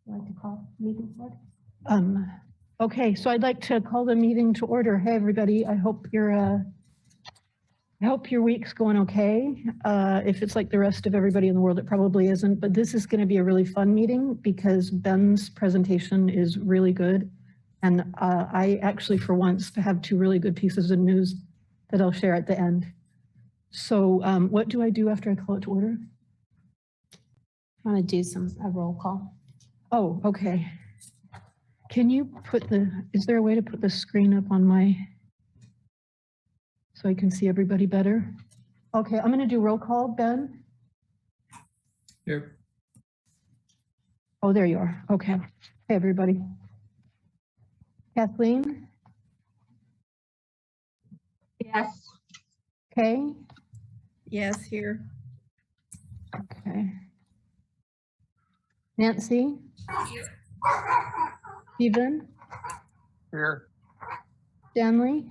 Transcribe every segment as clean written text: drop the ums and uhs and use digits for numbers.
Like to call meeting to order? Okay, so I'd like to call the meeting to order. Hey, everybody. I hope your week's going okay. If it's like the rest of everybody in the world, it probably isn't. But this is going to be a really fun meeting because Ben's presentation is really good, and I actually, for once, have two really good pieces of news that I'll share at the end. So, what do I do after I call it to order? I want to do a roll call. Oh, okay. Can you put is there a way to put the screen up on so I can see everybody better? Okay, I'm going to do roll call. Ben? Here. Oh, there you are. Okay. Hey, everybody. Kathleen? Yes. Kay? Yes, here. Okay. Nancy? Here. Stephen? Here. Stanley?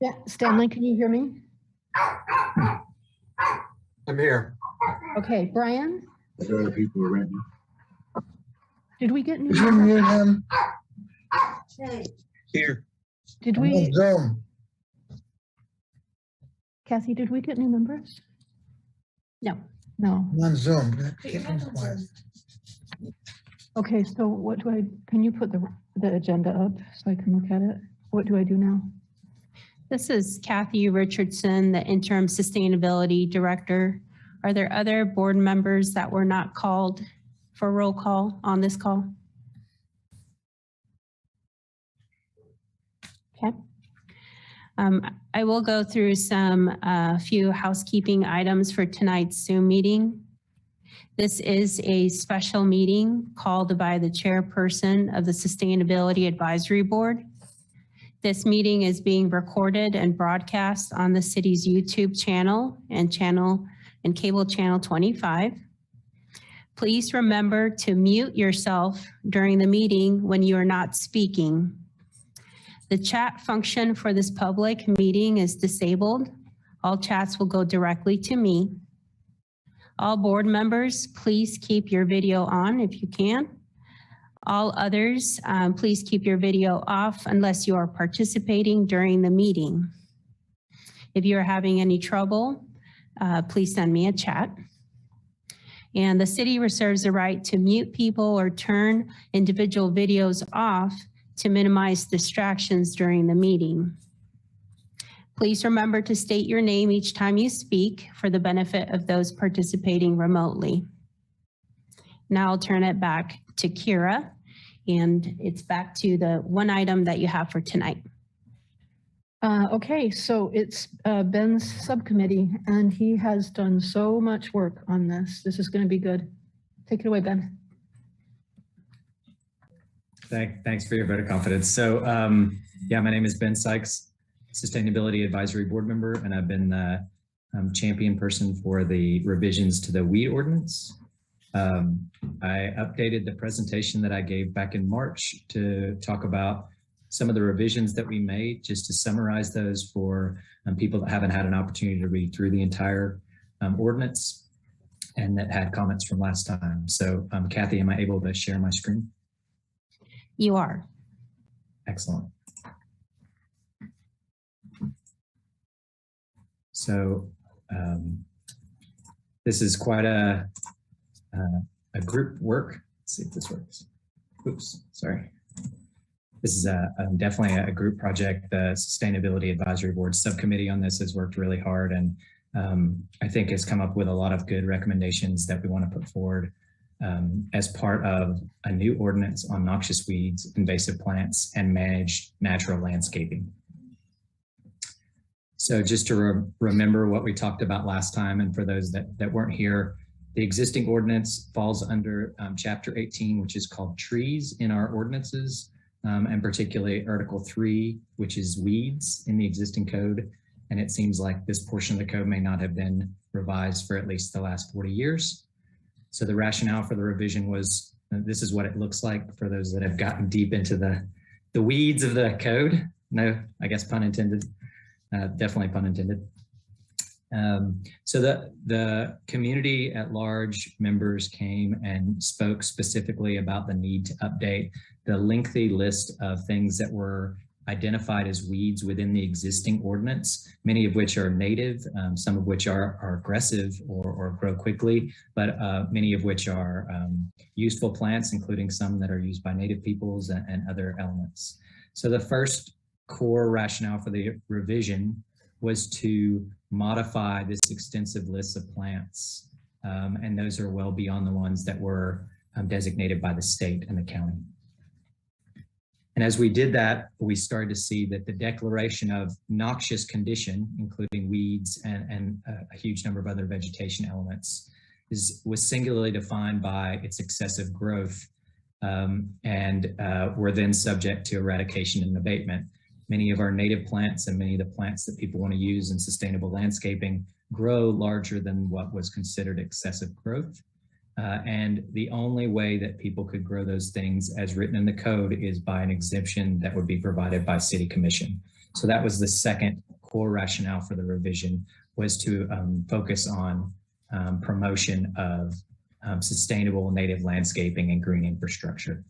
Yeah, Stanley, can you hear me? I'm here. Okay, Brian? Other people are ready. Did we get new Did you numbers? mute him? Here. Did I'm we, on Zoom. Kathy, did we get new numbers? No. No. I'm on Zoom. Keep him quiet. Okay, so can you put the agenda up so I can look at it? What do I do now? This is Kathy Richardson, the Interim Sustainability Director. Are there other board members that were not called for roll call on this call? Okay. I will go through a few housekeeping items for tonight's Zoom meeting. This is a special meeting called by the chairperson of the Sustainability Advisory Board. This meeting is being recorded and broadcast on the city's YouTube channel and cable channel 25. Please remember to mute yourself during the meeting when you are not speaking. The chat function for this public meeting is disabled. All chats will go directly to me. All board members, please keep your video on if you can. All others, please keep your video off unless you are participating during the meeting. If you're having any trouble, please send me a chat. And the city reserves the right to mute people or turn individual videos off to minimize distractions during the meeting. Please remember to state your name each time you speak for the benefit of those participating remotely. Now I'll turn it back to Kira, and it's back to the one item that you have for tonight. Okay, so it's Ben's subcommittee, and he has done so much work on this. This is going to be good. Take it away, Ben. Thanks for your vote of confidence. So yeah, my name is Ben Sykes, Sustainability Advisory Board Member, and I've been the champion person for the revisions to the weed ordinance. I updated the presentation that I gave back in March to talk about some of the revisions that we made, just to summarize those for people that haven't had an opportunity to read through the entire ordinance and that had comments from last time. So Kathy, am I able to share my screen? You are. Excellent. So this is quite a group work. Let's see if this works. Oops, sorry. This is definitely a group project. The Sustainability Advisory Board subcommittee on this has worked really hard, and I think has come up with a lot of good recommendations that we want to put forward as part of a new ordinance on noxious weeds, invasive plants, and managed natural landscaping. So just to remember what we talked about last time, and for those that weren't here, the existing ordinance falls under Chapter 18, which is called trees in our ordinances, and particularly Article 3, which is weeds in the existing code. And it seems like this portion of the code may not have been revised for at least the last 40 years. So the rationale for the revision was, this is what it looks like for those that have gotten deep into the weeds of the code. No, I guess pun intended, definitely pun intended. So the community at large members came and spoke specifically about the need to update the lengthy list of things that were identified as weeds within the existing ordinance, many of which are native, some of which are aggressive or grow quickly, but many of which are useful plants, including some that are used by native peoples and other elements. So the first core rationale for the revision was to modify this extensive list of plants. And those are well beyond the ones that were designated by the state and the county. And as we did that, we started to see that the declaration of noxious condition, including weeds and a huge number of other vegetation elements, was singularly defined by its excessive growth and were then subject to eradication and abatement. Many of our native plants and many of the plants that people want to use in sustainable landscaping grow larger than what was considered excessive growth. And the only way that people could grow those things as written in the code is by an exemption that would be provided by City Commission. So that was the second core rationale for the revision, was to focus on promotion of sustainable native landscaping and green infrastructure.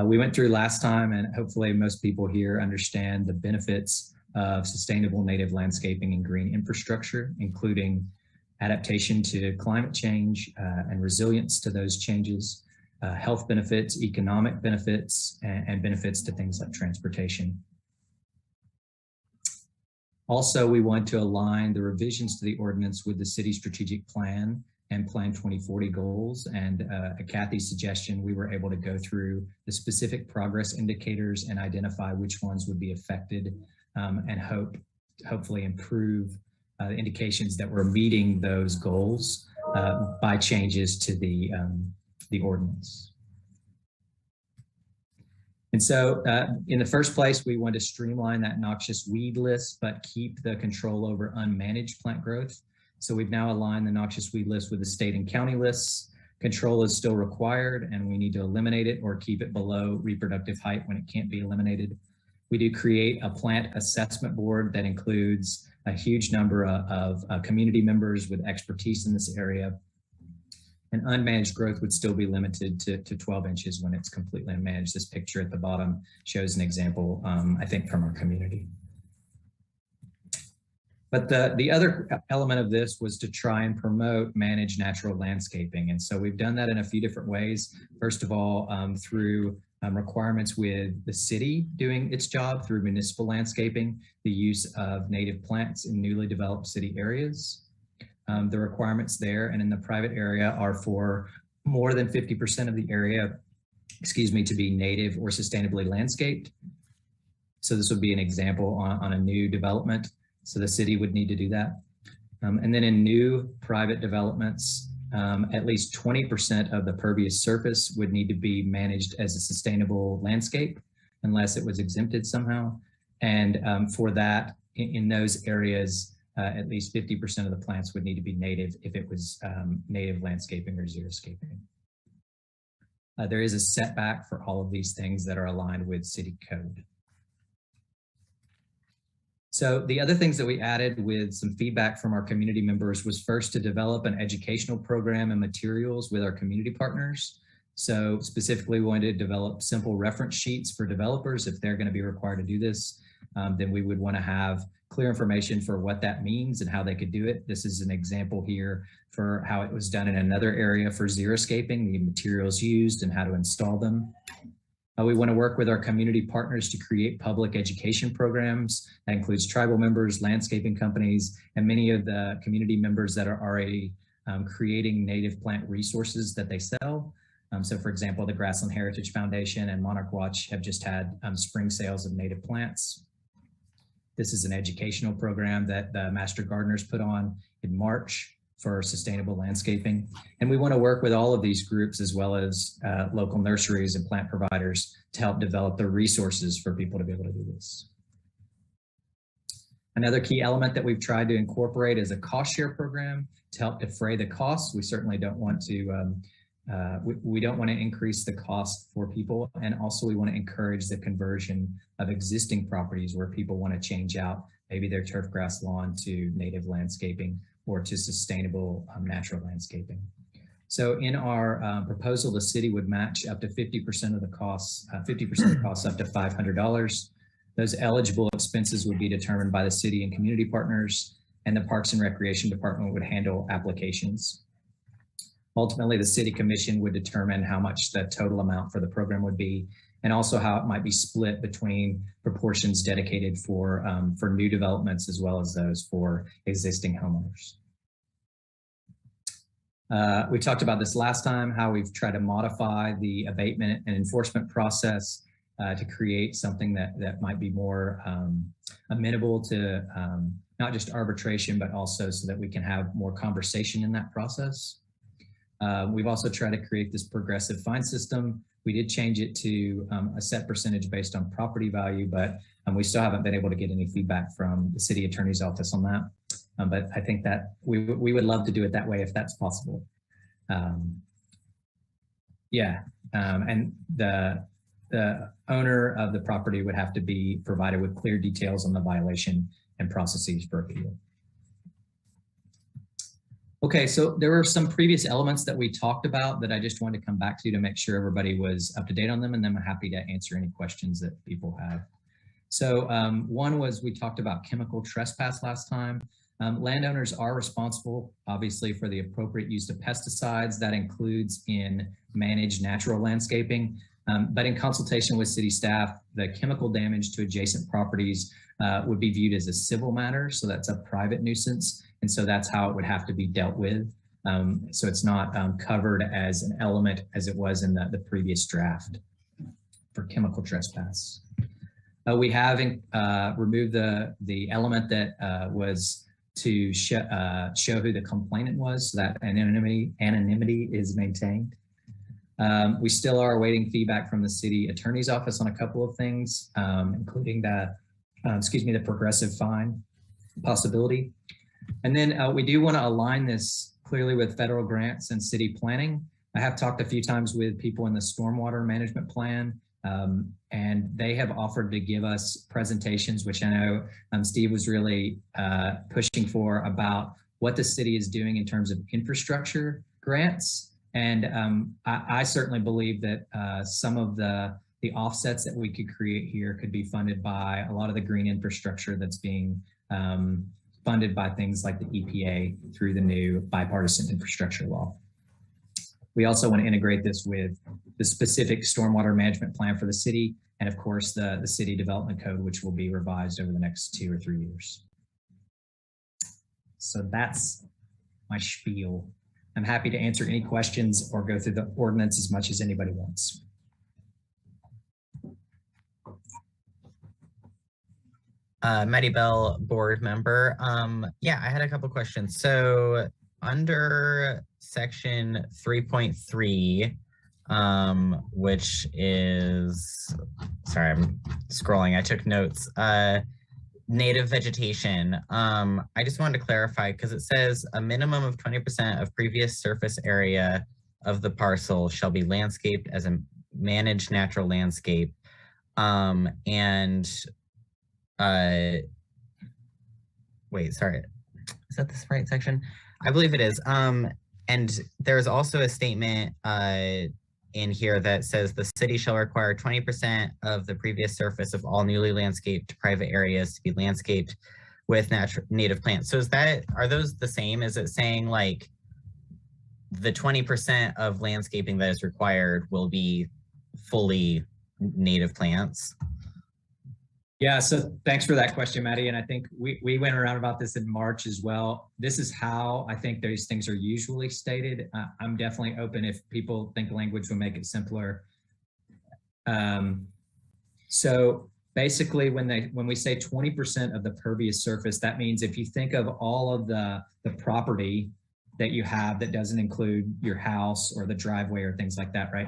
We went through last time, and hopefully most people here understand the benefits of sustainable native landscaping and green infrastructure, including adaptation to climate change and resilience to those changes, health benefits, economic benefits, and benefits to things like transportation. Also, we want to align the revisions to the ordinance with the city strategic plan and Plan 2040 goals. And at Kathy's suggestion, we were able to go through the specific progress indicators and identify which ones would be affected and hopefully improve the indications that we're meeting those goals by changes to the ordinance. And so in the first place, we want to streamline that noxious weed list, but keep the control over unmanaged plant growth. So we've now aligned the noxious weed list with the state and county lists. Control is still required, and we need to eliminate it or keep it below reproductive height when it can't be eliminated. We do create a plant assessment board that includes a huge number of community members with expertise in this area. And unmanaged growth would still be limited to 12 inches when it's completely unmanaged. This picture at the bottom shows an example, I think, from our community. But the other element of this was to try and promote managed natural landscaping. And so we've done that in a few different ways. First of all, through requirements with the city doing its job through municipal landscaping, the use of native plants in newly developed city areas. The requirements there and in the private area are for more than 50% of the area, to be native or sustainably landscaped. So this would be an example on a new development. So the city would need to do that. And then in new private developments, at least 20% of the pervious surface would need to be managed as a sustainable landscape unless it was exempted somehow. And for that, in those areas, at least 50% of the plants would need to be native if it was native landscaping or xeriscaping. There is a setback for all of these things that are aligned with city code. So the other things that we added with some feedback from our community members was first to develop an educational program and materials with our community partners. So specifically we wanted to develop simple reference sheets for developers. If they're going to be required to do this, then we would want to have clear information for what that means and how they could do it. This is an example here for how it was done in another area for xeriscaping, the materials used and how to install them. We want to work with our community partners to create public education programs. That includes tribal members, landscaping companies, and many of the community members that are already creating native plant resources that they sell. So for example, the Grassland Heritage Foundation and Monarch Watch have just had spring sales of native plants. This is an educational program that the Master Gardeners put on in March for sustainable landscaping. And we want to work with all of these groups as well as local nurseries and plant providers to help develop the resources for people to be able to do this. Another key element that we've tried to incorporate is a cost share program to help defray the costs. We certainly don't want to we don't want to increase the cost for people, and also we want to encourage the conversion of existing properties where people want to change out maybe their turf grass lawn to native landscaping or to sustainable natural landscaping. So in our proposal, the city would match up to 50% of the costs, 50% of the costs up to $500. Those eligible expenses would be determined by the city and community partners, and the Parks and Recreation Department would handle applications. Ultimately, the City Commission would determine how much the total amount for the program would be, and also how it might be split between proportions dedicated for new developments as well as those for existing homeowners. We talked about this last time, how we've tried to modify the abatement and enforcement process to create something that might be more amenable to not just arbitration, but also so that we can have more conversation in that process. We've also tried to create this progressive fine system. We did change it to a set percentage based on property value, but we still haven't been able to get any feedback from the city attorney's office on that. But I think that we would love to do it that way if that's possible. And the owner of the property would have to be provided with clear details on the violation and processes for appeal. Okay, so there were some previous elements that we talked about that I just wanted to come back to make sure everybody was up to date on them, and then I'm happy to answer any questions that people have. So one was, we talked about chemical trespass last time. Landowners are responsible, obviously, for the appropriate use of pesticides. That includes in managed natural landscaping. But in consultation with city staff, the chemical damage to adjacent properties would be viewed as a civil matter. So that's a private nuisance. And so that's how it would have to be dealt with. So it's not covered as an element as it was in the previous draft for chemical trespass. We have removed the element that was to show who the complainant was, so that anonymity is maintained. We still are awaiting feedback from the city attorney's office on a couple of things, including the progressive fine possibility. And then we do want to align this clearly with federal grants and city planning. I have talked a few times with people in the stormwater management plan, and they have offered to give us presentations, which I know Steve was really pushing for, about what the city is doing in terms of infrastructure grants. And I certainly believe that some of the offsets that we could create here could be funded by a lot of the green infrastructure that's being funded by things like the EPA through the new bipartisan infrastructure law. We also want to integrate this with the specific stormwater management plan for the city, and of course the city development code, which will be revised over the next 2 or 3 years. So that's my spiel. I'm happy to answer any questions or go through the ordinance as much as anybody wants. Maddie Bell, board member. Yeah, I had a couple questions. So under section 3.3, which is, sorry, I'm scrolling, I took notes. Native vegetation. I just wanted to clarify, because it says a minimum of 20% of previous surface area of the parcel shall be landscaped as a managed natural landscape. Wait, sorry, is that this right section? I believe it is. And there's also a statement in here that says the city shall require 20% of the previous surface of all newly landscaped private areas to be landscaped with native plants. So are those the same? Is it saying like the 20% of landscaping that is required will be fully native plants? Yeah, so thanks for that question, Maddie. And I think we went around about this in March as well. This is how I think these things are usually stated. I'm definitely open if people think language will make it simpler. So basically when we say 20% of the pervious surface, that means if you think of all of the property that you have that doesn't include your house or the driveway or things like that, right?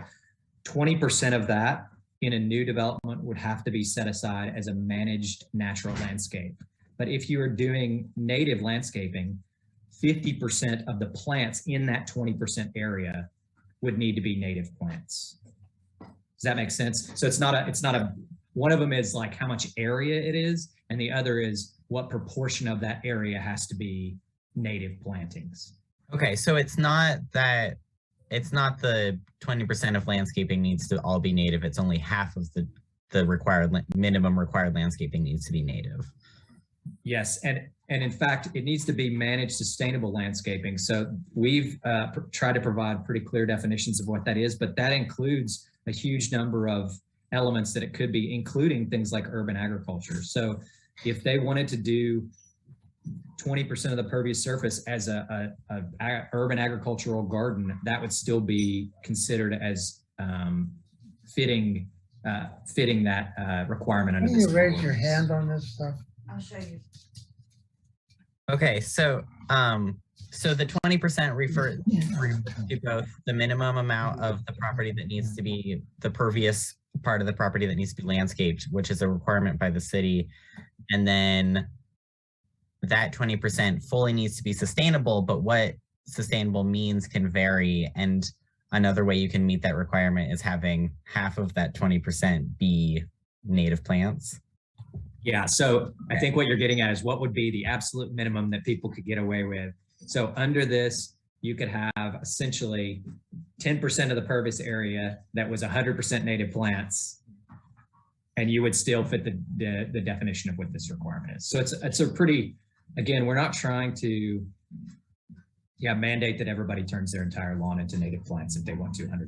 20% of that in a new development would have to be set aside as a managed natural landscape. But if you are doing native landscaping, 50% of the plants in that 20% area would need to be native plants. Does that make sense? So it's not a, one of them is like how much area it is, and the other is what proportion of that area has to be native plantings. Okay, so it's not the 20% of landscaping needs to all be native. It's only half of the minimum required landscaping needs to be native. Yes, and in fact, it needs to be managed sustainable landscaping. So we've tried to provide pretty clear definitions of what that is, but that includes a huge number of elements that it could be, including things like urban agriculture. So if they wanted to do 20% of the pervious surface as a urban agricultural garden, that would still be considered as fitting that requirement under Can this. you raise your hand on this stuff? I'll show you. Okay, so the 20% refer to both the minimum amount of the property that needs to be the pervious part of the property that needs to be landscaped, which is a requirement by the city, and then that 20% fully needs to be sustainable, but what sustainable means can vary. And another way you can meet that requirement is having half of that 20% be native plants. Yeah, so I think what you're getting at is what would be the absolute minimum that people could get away with. So under this, you could have essentially 10% of the pervious area that was 100% native plants, and you would still fit the definition of what this requirement is. So it's a pretty, again, we're not trying to mandate that everybody turns their entire lawn into native plants if they want to 100%.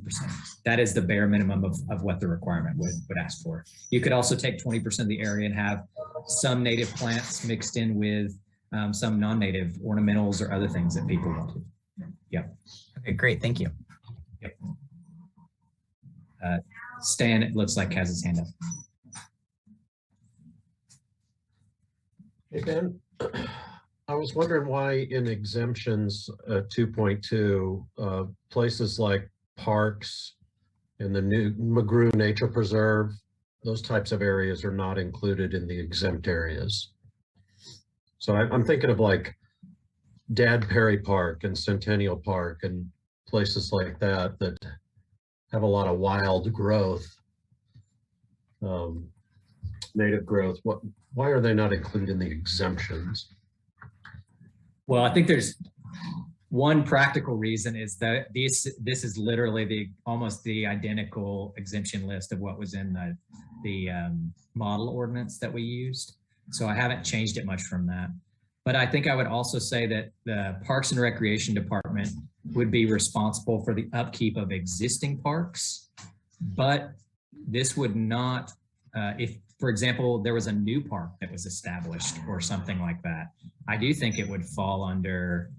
That is the bare minimum of what the requirement would ask for. You could also take 20% of the area and have some native plants mixed in with some non-native ornamentals or other things that people want to. Yep. Okay, great, thank you. Yep. Stan, it looks like, has his hand up. Hey, Ben. I was wondering why in exemptions 2.2, places like parks and the new McGrew Nature Preserve, those types of areas are not included in the exempt areas. So I'm thinking of like Dad Perry Park and Centennial Park and places like that that have a lot of wild growth, native growth. Why are they not included in the exemptions? Well, I think there's one practical reason is that this is literally almost the identical exemption list of what was in the model ordinance that we used. So I haven't changed it much from that. But I think I would also say that the Parks and Recreation Department would be responsible for the upkeep of existing parks. But this would not, if, for example, there was a new park that was established or something like that, I do think it would fall under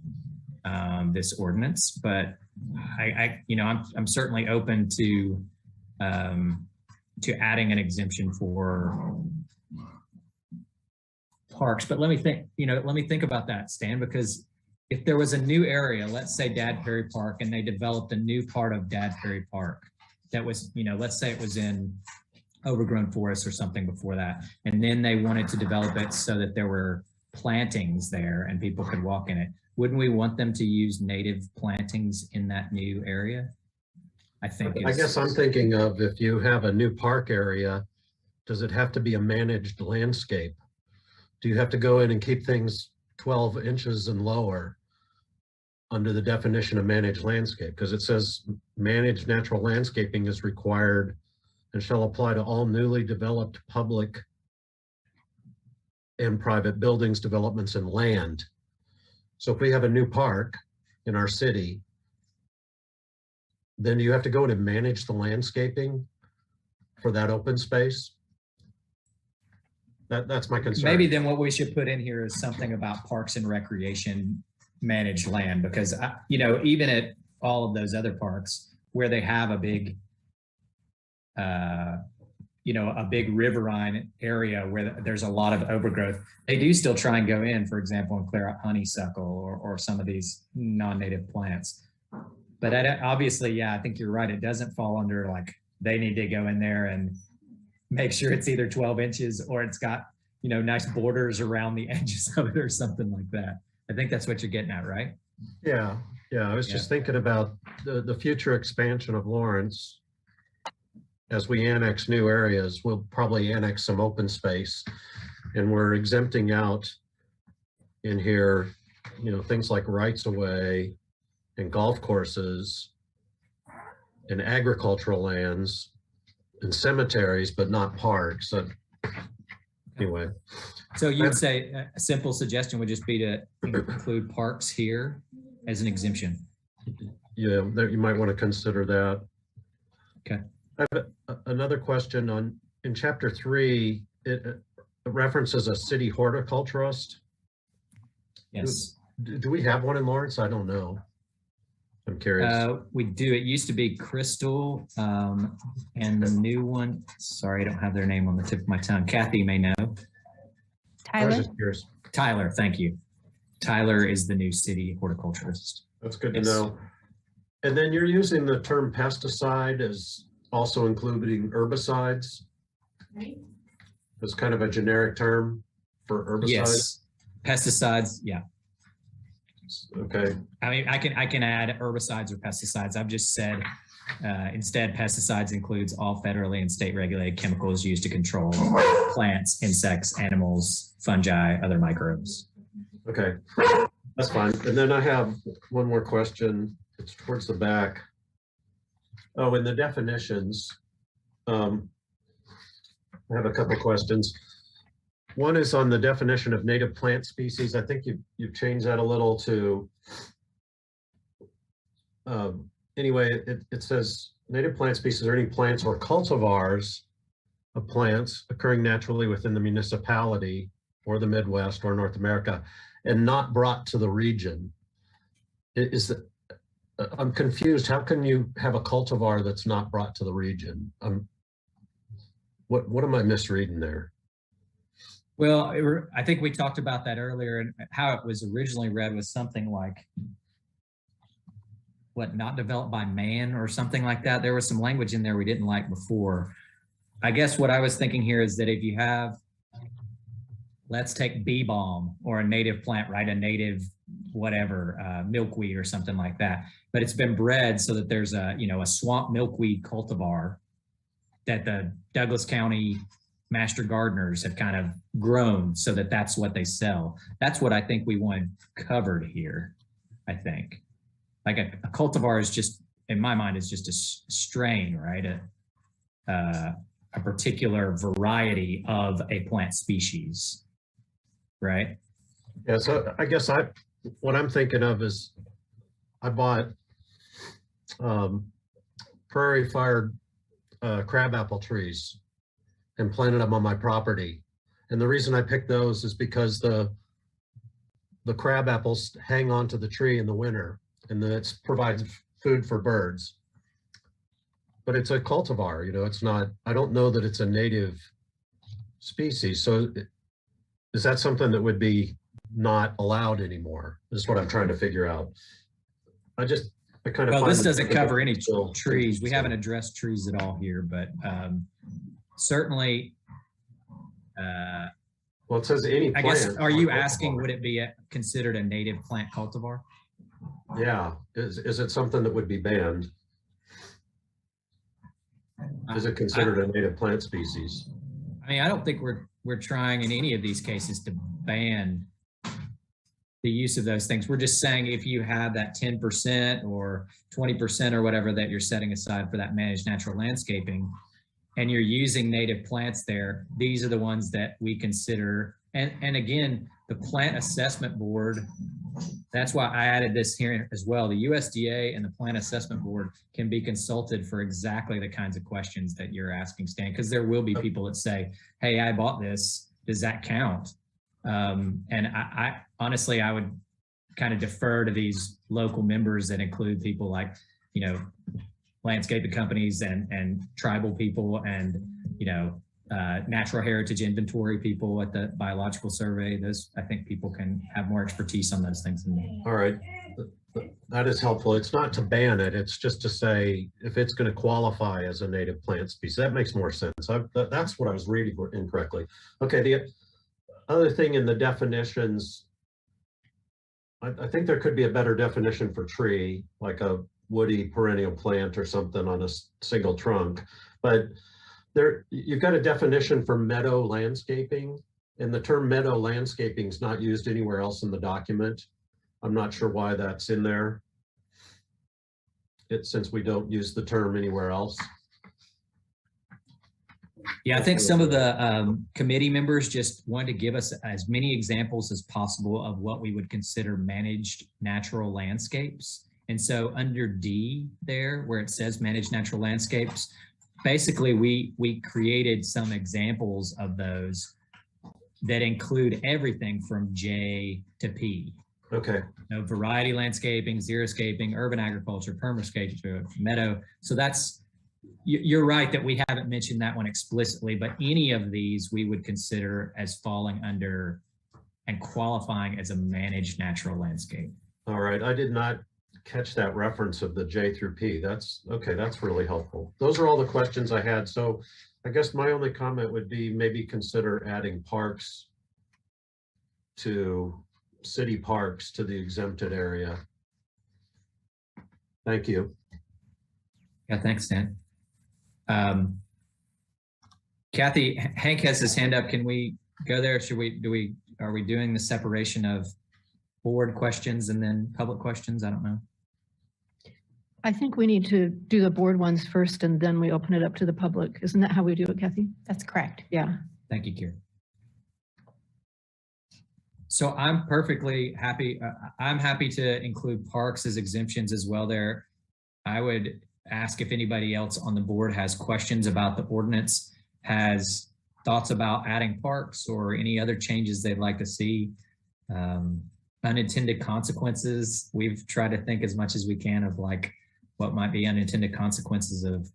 this ordinance. But I'm certainly open to adding an exemption for parks. But let me think about that, Stan, because if there was a new area, let's say Dad Perry Park, and they developed a new part of Dad Perry Park that was, let's say it was in overgrown forest or something before that, and then they wanted to develop it so that there were plantings there and people could walk in it, wouldn't we want them to use native plantings in that new area? I guess I'm thinking of, if you have a new park area, does it have to be a managed landscape? Do you have to go in and keep things 12 inches and lower under the definition of managed landscape? Because it says managed natural landscaping is required and shall apply to all newly developed public and private buildings, developments, and land. So if we have a new park in our city, then do you have to go in and manage the landscaping for that open space? That's my concern. Maybe then what we should put in here is something about Parks and Recreation managed land, because even at all of those other parks where they have a big big riverine area where there's a lot of overgrowth, they do still try and go in, for example, and clear out honeysuckle or some of these non-native plants. But obviously, I think you're right. It doesn't fall under like they need to go in there and make sure it's either 12 inches or it's got, nice borders around the edges of it or something like that. I think that's what you're getting at, right? Yeah. I was just thinking about the future expansion of Lawrence. As we annex new areas, we'll probably annex some open space. and we're exempting out in here, you know, things like rights of way and golf courses and agricultural lands and cemeteries, but not parks. So anyway. So you'd say a simple suggestion would just be to include parks here as an exemption. Yeah, you might want to consider that. Okay. I have another question on, in chapter 3, it references a city horticulturist. Yes. Do we have one in Lawrence? I don't know. I'm curious. We do. It used to be Crystal, and the new one, sorry, I don't have their name on the tip of my tongue. Kathy may know. I was Tyler? just curious. Tyler, thank you. Tyler is the new city horticulturist. That's good to Yes. know. And then you're using the term pesticide as also including herbicides. It's kind of a generic term for herbicides. Yes. Pesticides, yeah. Okay. I mean, I can add herbicides or pesticides. I've just said instead pesticides includes all federally and state regulated chemicals used to control plants, insects, animals, fungi, other microbes. Okay, that's fine. And then I have one more question. It's towards the back. Oh, in the definitions, I have a couple questions. One is on the definition of native plant species. I think you've changed that a little to, anyway, it says native plant species are any plants or cultivars of plants occurring naturally within the municipality or the Midwest or North America and not brought to the region. I'm confused. How can you have a cultivar that's not brought to the region? What am I misreading there? Well, I think we talked about that earlier, and how it was originally read was something like, what, not developed by man or something like that. There was some language in there we didn't like before. I guess what I was thinking here is that if you have, let's take bee balm or a native plant, right? A native whatever, milkweed or something like that. But it's been bred so that there's a, a swamp milkweed cultivar that the Douglas County master gardeners have kind of grown so that that's what they sell. That's what I think we want covered here, I think. Like a cultivar is just, in my mind, is just a strain, right? A particular variety of a plant species, right? Yeah, so I guess what I'm thinking of is I bought prairie fire crabapple trees and planted them on my property. And the reason I picked those is because the crab apples hang onto the tree in the winter, and then it provides food for birds. But it's a cultivar, it's not, I don't know that it's a native species. So is that something that would be not allowed anymore? Is what I'm trying to figure out. I kind of Well, this doesn't cover any still trees. We haven't addressed trees at all here, but certainly, well, it says any I plant. guess, are you or asking, cultivar. would it be considered a native plant cultivar? Yeah, is it something that would be banned? Is it considered a native plant species? I mean, I don't think we're trying in any of these cases to ban the use of those things. We're just saying if you have that 10% or 20% or whatever that you're setting aside for that managed natural landscaping, and you're using native plants there, these are the ones that we consider. And again, the Plant Assessment Board, that's why I added this here as well. The USDA and the Plant Assessment Board can be consulted for exactly the kinds of questions that you're asking, Stan, because there will be people that say, hey, I bought this, does that count? And I honestly, I would kind of defer to these local members that include people like, landscaping companies and tribal people and, natural heritage inventory people at the biological survey. Those, I think people can have more expertise on those things than me. All right, that is helpful. It's not to ban it. It's just to say if it's going to qualify as a native plant species. That makes more sense. That's what I was reading incorrectly. Okay, the other thing in the definitions, I think there could be a better definition for tree, like a woody perennial plant or something on a single trunk. But you've got a definition for meadow landscaping, And the term meadow landscaping is not used anywhere else in the document. I'm not sure why that's in there. Since we don't use the term anywhere else. Yeah, I think some of the committee members just wanted to give us as many examples as possible of what we would consider managed natural landscapes. And so under D there, where it says managed natural landscapes, basically we created some examples of those that include everything from J to P. Okay. No variety landscaping, xeriscaping, urban agriculture, permascape, meadow. So that's, you're right that we haven't mentioned that one explicitly, but any of these we would consider as falling under and qualifying as a managed natural landscape. All right. I did not catch that reference of the J through P. That's okay. That's really helpful. Those are all the questions I had. So I guess my only comment would be maybe consider adding parks to city parks to the exempted area. Thank you. Yeah, thanks, Dan. Kathy, Hank has his hand up. Can we go there? Should we, are we doing the separation of board questions and then public questions? I don't know. I think we need to do the board ones first and then we open it up to the public. Isn't that how we do it, Kathy? That's correct. Yeah. Thank you, Kira. So I'm perfectly happy. I'm happy to include parks as exemptions as well there. I would ask if anybody else on the board has questions about the ordinance, has thoughts about adding parks or any other changes they'd like to see. Unintended consequences. We've tried to think as much as we can of like what might be unintended consequences of,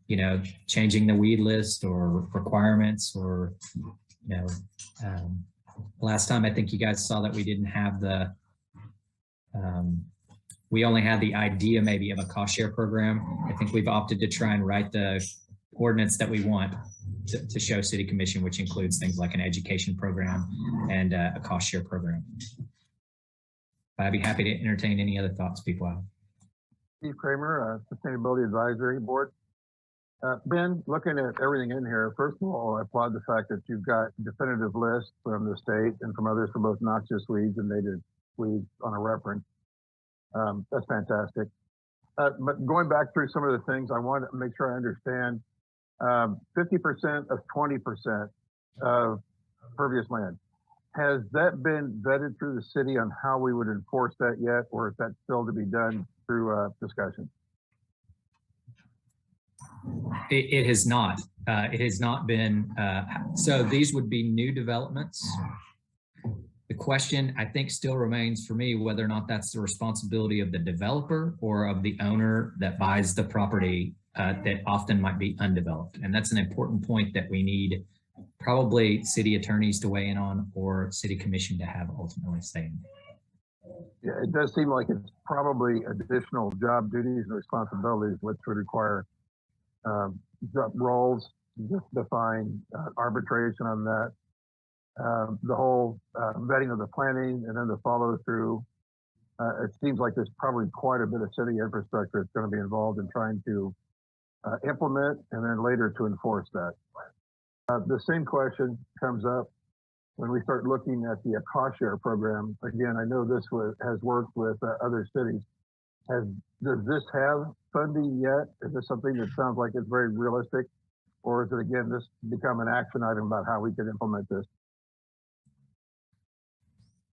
you know, changing the weed list or requirements or, you know, last time I think you guys saw that we didn't have the, we only had the idea maybe of a cost share program. I think we've opted to try and write the ordinance that we want to show City Commission, which includes things like an education program and a cost share program. I'd be happy to entertain any other thoughts people have. Steve Kramer, Sustainability Advisory Board. Ben, looking at everything in here, first of all, I applaud the fact that you've got definitive lists from the state and from others for both noxious weeds and native weeds on a reference. That's fantastic. But going back through some of the things, I want to make sure I understand 50% of 20% of pervious land. Has that been vetted through the city on how we would enforce that yet, or is that still to be done through discussion? It has not. It has not been. So these would be new developments. The question I think still remains for me whether or not that's the responsibility of the developer or of the owner that buys the property that often might be undeveloped. And that's an important point that we need probably city attorneys to weigh in on or city commission to have ultimately say in. Yeah, it does seem like it's probably additional job duties and responsibilities, which would require job roles, just define arbitration on that. The whole vetting of the planning and then the follow through. It seems like there's probably quite a bit of city infrastructure that's going to be involved in trying to implement and then later to enforce that. The same question comes up when we start looking at the cost share program. Again, I know this has worked with other cities. Does this have funding yet? Is this something that sounds like it's very realistic? Or is it, again, this become an action item about how we could implement this?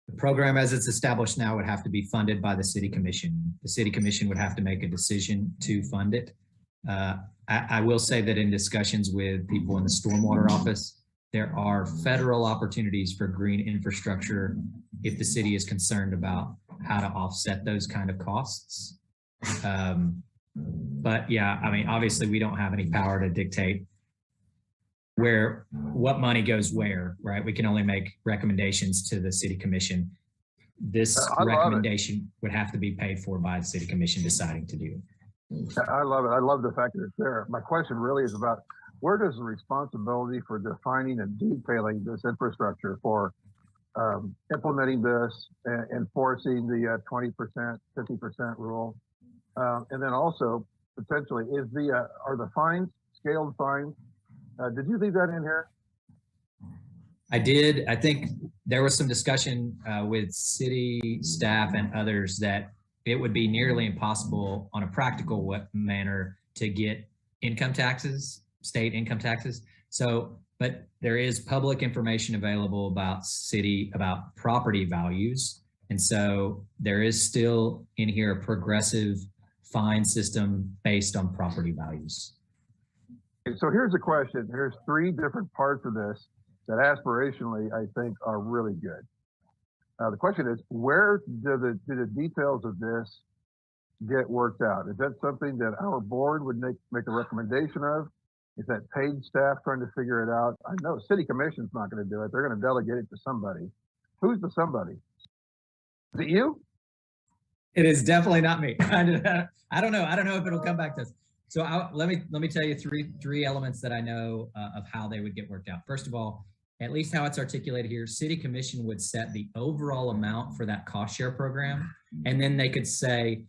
The program as it's established now would have to be funded by the city commission. The city commission would have to make a decision to fund it. I will say that in discussions with people in the stormwater office, there are federal opportunities for green infrastructure if the city is concerned about how to offset those kind of costs. But yeah, I mean, obviously we don't have any power to dictate what money goes where, right? We can only make recommendations to the city commission. This recommendation would have to be paid for by the city commission deciding to do it. I love it. I love the fact that it's there. My question really is about where does the responsibility for defining and detailing this infrastructure for implementing this, enforcing the 20%, 50% rule, and then also potentially are the fines, scaled fines? Did you leave that in here? I did. I think there was some discussion with city staff and others that it would be nearly impossible on a practical manner to get income taxes, state income taxes. So, but there is public information available about property values. And so there is still in here a progressive fine system based on property values. So here's the question. There's three different parts of this that aspirationally I think are really good. The question is, where do the details of this get worked out? Is that something that our board would make a recommendation of? Is that paid staff trying to figure it out? I know city commission's not going to do it. They're going to delegate it to somebody. Who's the somebody? Is it you? It is definitely not me. I don't know. I don't know if it'll come back to us. So let me tell you three elements that I know of how they would get worked out. First of all, at least how it's articulated here, city commission would set the overall amount for that cost share program. And then they could say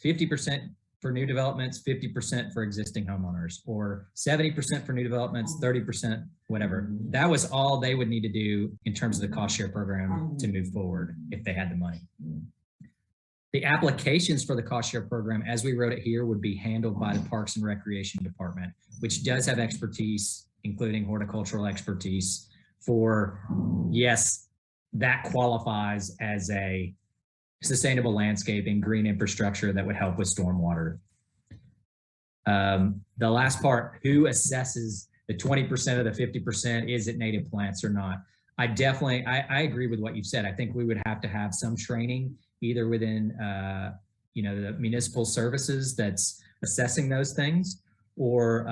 50% for new developments, 50% for existing homeowners, or 70% for new developments, 30%, whatever. That was all they would need to do in terms of the cost share program to move forward if they had the money. The applications for the cost share program, as we wrote it here, would be handled by the Parks and Recreation Department, which does have expertise, including horticultural expertise for, yes, that qualifies as a sustainable landscaping, green infrastructure that would help with stormwater. The last part, who assesses the 20% of the 50%? Is it native plants or not? I agree with what you've said. I think we would have to have some training either within, the municipal services that's assessing those things, or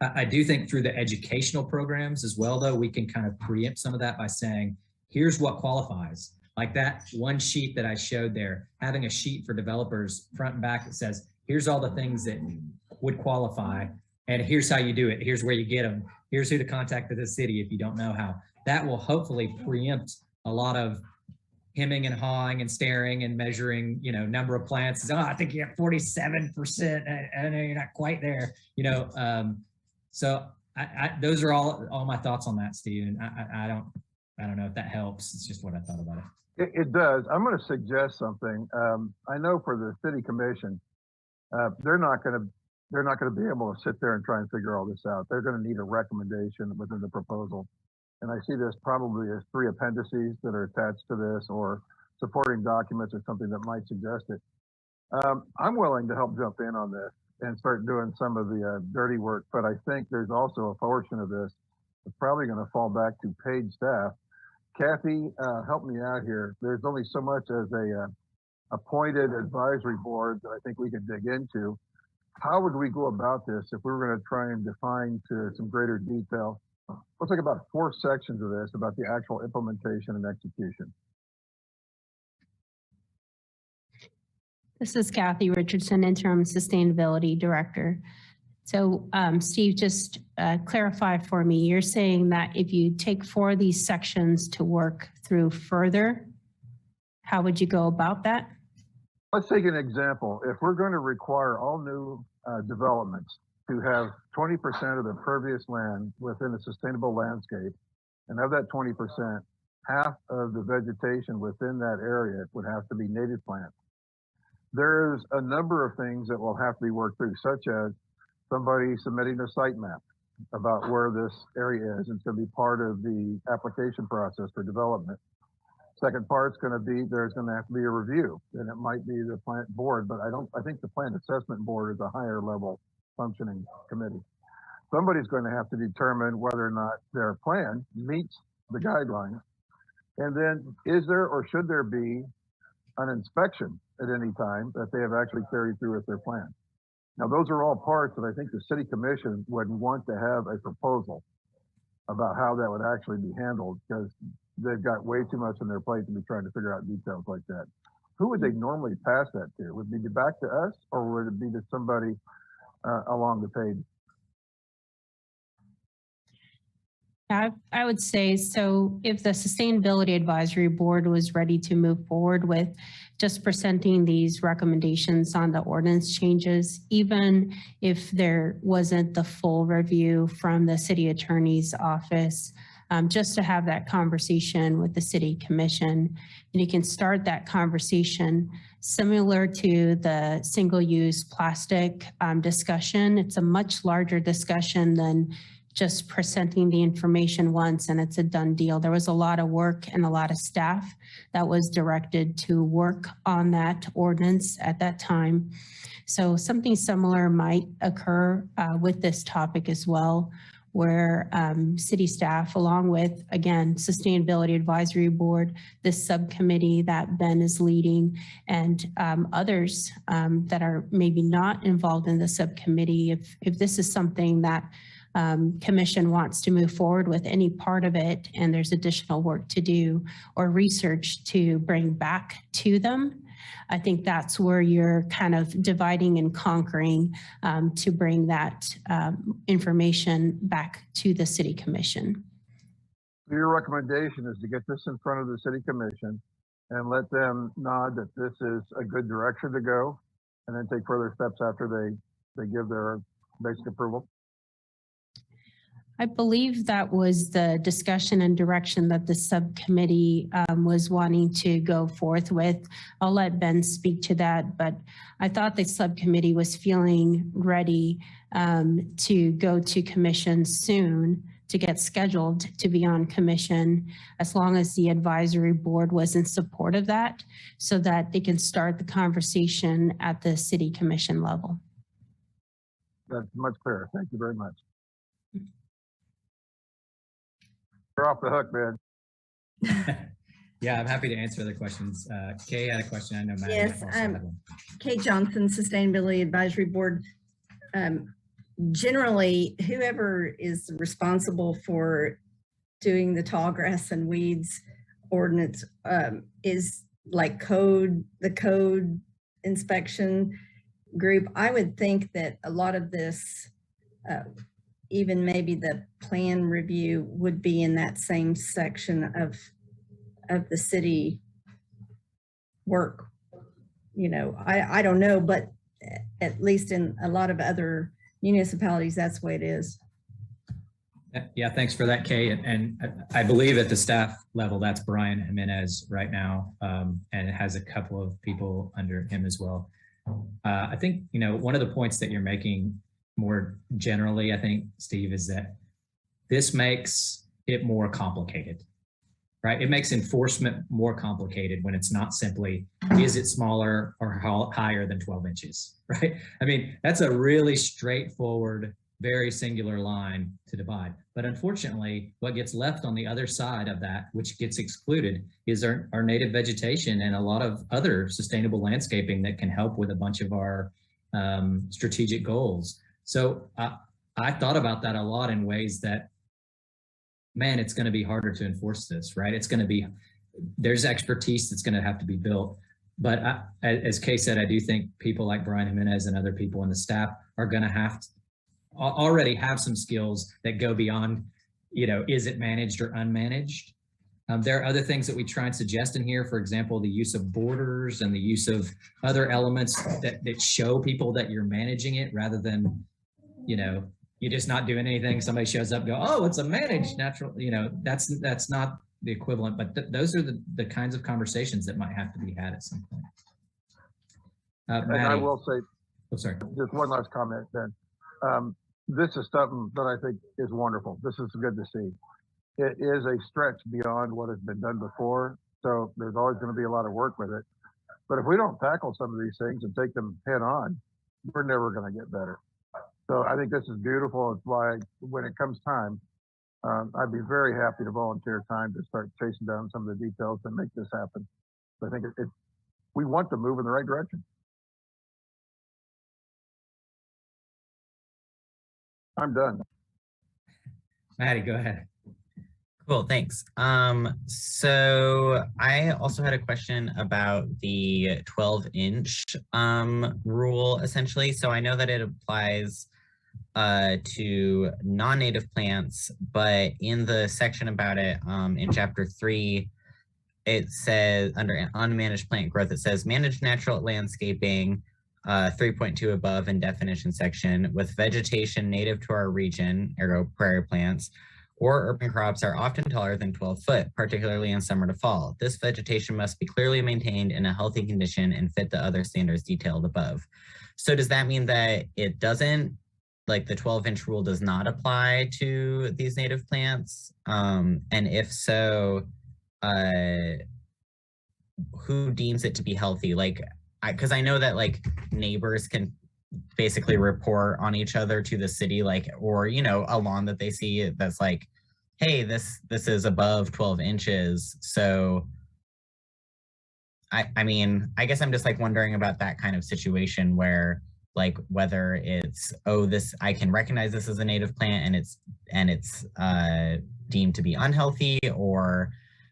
I do think through the educational programs as well, though, we can kind of preempt some of that by saying, here's what qualifies. Like that one sheet that I showed there, having a sheet for developers front and back that says, here's all the things that would qualify, and here's how you do it. Here's where you get them. Here's who to contact at the city if you don't know how. That will hopefully preempt a lot of hemming and hawing and staring and measuring, number of plants. Oh, I think you have 47%. I know you're not quite there, So those are all my thoughts on that, Steve. And I don't know if that helps. It's just what I thought about it. It does. I'm going to suggest something. I know for the city commission, they're not going to be able to sit there and try and figure all this out. They're going to need a recommendation within the proposal. And I see this probably as 3 appendices that are attached to this, or supporting documents or something that might suggest it. I'm willing to help jump in on this and start doing some of the dirty work, but I think there's also a portion of this that's probably going to fall back to paid staff. Kathy, help me out here. There's only so much as a appointed advisory board that I think we could dig into. How would we go about this if we were going to try and define to some greater detail? Let's talk about 4 sections of this about the actual implementation and execution. This is Kathy Richardson, Interim Sustainability Director. So Steve, just clarify for me, you're saying that if you take 4 of these sections to work through further, how would you go about that? Let's take an example. If we're going to require all new developments to have 20% of the pervious land within a sustainable landscape, and of that 20%, half of the vegetation within that area would have to be native plants. There's a number of things that will have to be worked through, such as somebody submitting a site map about where this area is. It's going to be part of the application process for development. Second part's going to be, there's going to have to be a review, and it might be the plant board, but I think the plant assessment board is a higher level functioning committee. Somebody's going to have to determine whether or not their plan meets the guidelines. And then is there or should there be an inspection at any time that they have actually carried through with their plan? Now, those are all parts that I think the city commission would want to have a proposal about how that would actually be handled, because they've got way too much on their plate to be trying to figure out details like that. Who would they normally pass that to? Would it be back to us, or would it be to somebody along the page? I would say, so if the Sustainability Advisory Board was ready to move forward with just presenting these recommendations on the ordinance changes, even if there wasn't the full review from the city attorney's office, just to have that conversation with the city commission. And you can start that conversation similar to the single-use plastic discussion. It's a much larger discussion than just presenting the information once and it's a done deal. There was a lot of work and a lot of staff that was directed to work on that ordinance at that time. So something similar might occur with this topic as well, where city staff, along with, again, Sustainability Advisory Board, this subcommittee that Ben is leading, and others that are maybe not involved in the subcommittee, if this is something that commission wants to move forward with any part of it and there's additional work to do or research to bring back to them, I think that's where you're kind of dividing and conquering to bring that information back to the city commission. Your recommendation is to get this in front of the city commission and let them nod that this is a good direction to go, and then take further steps after they give their basic approval. I believe that was the discussion and direction that the subcommittee was wanting to go forth with. I'll let Ben speak to that, but I thought the subcommittee was feeling ready to go to commission soon, to get scheduled to be on commission, as long as the advisory board was in support of that, so that they can start the conversation at the city commission level. That's much clearer. Thank you very much. You're off the hook, man. Yeah, I'm happy to answer other questions. Kay had a question. I know Matt Yes, also had one. Kate Johnson, Sustainability Advisory Board. Generally, whoever is responsible for doing the tall grass and weeds ordinance is like the code inspection group. I would think that a lot of this, even maybe the plan review, would be in that same section of the city work. You know, I don't know, but at least in a lot of other municipalities, that's the way it is. Yeah, thanks for that, Kay. And I believe at the staff level, that's Brian Jimenez right now, and it has a couple of people under him as well. I think, you know, one of the points that you're making more generally, I think, Steve, is that this makes it more complicated, right? It makes enforcement more complicated when it's not simply, is it smaller or higher than 12 inches, right? I mean, that's a really straightforward, very singular line to divide. But unfortunately, what gets left on the other side of that, which gets excluded, is our native vegetation and a lot of other sustainable landscaping that can help with a bunch of our strategic goals. So I thought about that a lot in ways that, man, it's going to be harder to enforce this, right? It's going to be, there's expertise that's going to have to be built. But as Kay said, I do think people like Brian Jimenez and other people in the staff are going to have to already have some skills that go beyond, you know, is it managed or unmanaged? There are other things that we try and suggest in here. For example, the use of borders and the use of other elements that show people that you're managing it, rather than, you know, you're just not doing anything. Somebody shows up and go, oh, it's a managed natural, you know, that's not the equivalent, but those are the kinds of conversations that might have to be had at some point. And Maddie, I will say, oh, sorry. just one last comment then. This is something that I think is wonderful. This is good to see. It is a stretch beyond what has been done before. So there's always going to be a lot of work with it. But if we don't tackle some of these things and take them head on, we're never going to get better. So I think this is beautiful. It's why when it comes time, I'd be very happy to volunteer time to start chasing down some of the details and make this happen. So I think we want to move in the right direction. I'm done. Maddie, go ahead. Cool, thanks. So I also had a question about the 12-inch rule, essentially. So I know that it applies to non-native plants, but in the section about it in chapter 3, it says under unmanaged plant growth, it says managed natural landscaping, 3.2 above in definition section, with vegetation native to our region, ergo prairie plants, or urban crops are often taller than 12 foot, particularly in summer to fall. This vegetation must be clearly maintained in a healthy condition and fit the other standards detailed above. So does that mean that it doesn't, like the 12-inch rule does not apply to these native plants? And if so, who deems it to be healthy? Like, because I know that like neighbors can basically report on each other to the city, like, or, you know, a lawn that they see that's like, hey, this is above 12 inches. So I mean, I guess I'm just like wondering about that kind of situation where like whether it's, oh, this, I can recognize this as a native plant and it's deemed to be unhealthy, or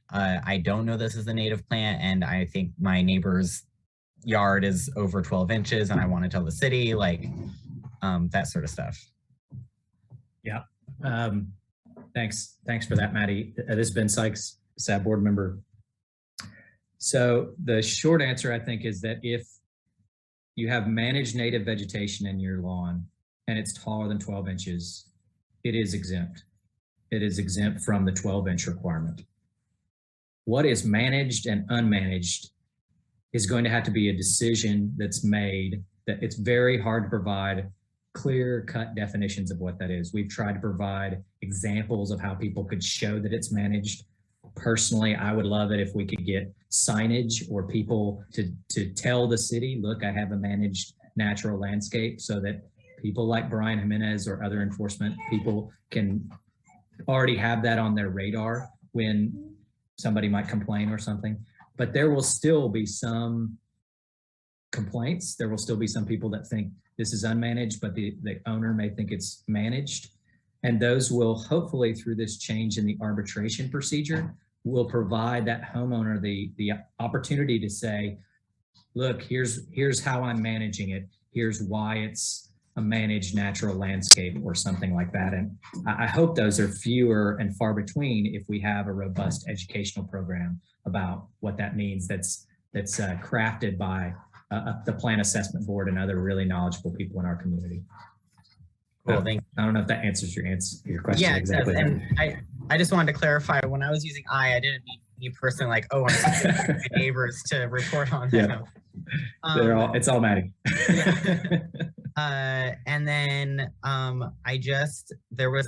I don't know this is a native plant and I think my neighbor's yard is over 12 inches and I want to tell the city, like that sort of stuff. Yeah. Thanks for that, Maddie. This is Ben Sykes, SAB board member. So the short answer, I think, is that if you have managed native vegetation in your lawn and it's taller than 12 inches, it is exempt. It is exempt from the 12-inch requirement. What is managed and unmanaged is going to have to be a decision that's made. That it's very hard to provide clear-cut definitions of what that is. We've tried to provide examples of how people could show that it's managed. Personally, I would love it if we could get signage or people to tell the city, look, I have a managed natural landscape, so that people like Brian Jimenez or other enforcement people can already have that on their radar when somebody might complain or something. But there will still be some complaints. There will still be some people that think this is unmanaged, but the owner may think it's managed. And those will hopefully, through this change in the arbitration procedure, will provide that homeowner the opportunity to say, look, here's how I'm managing it. Here's why it's a managed natural landscape or something like that. And I hope those are fewer and far between if we have a robust educational program about what that means that's crafted by the Plan Assessment Board and other really knowledgeable people in our community. Cool, I don't know if that answers your question. Yeah, exactly. And I just wanted to clarify, when I was using I didn't mean me personally, like, oh, I'm sending my neighbors to report on them. Yeah. It's all Maddie. And then there was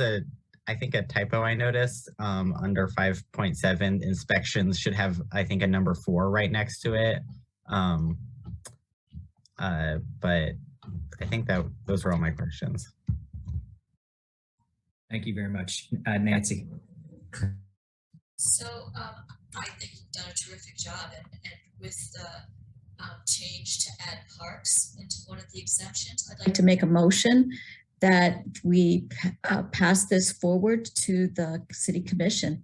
I think a typo I noticed under 5.7, inspections should have, I think, a number 4 right next to it. But I think that those were all my questions. Thank you very much. Nancy. So I think you've done a terrific job, and with the change to add parks into one of the exemptions, I'd like to make a motion that we pass this forward to the City Commission.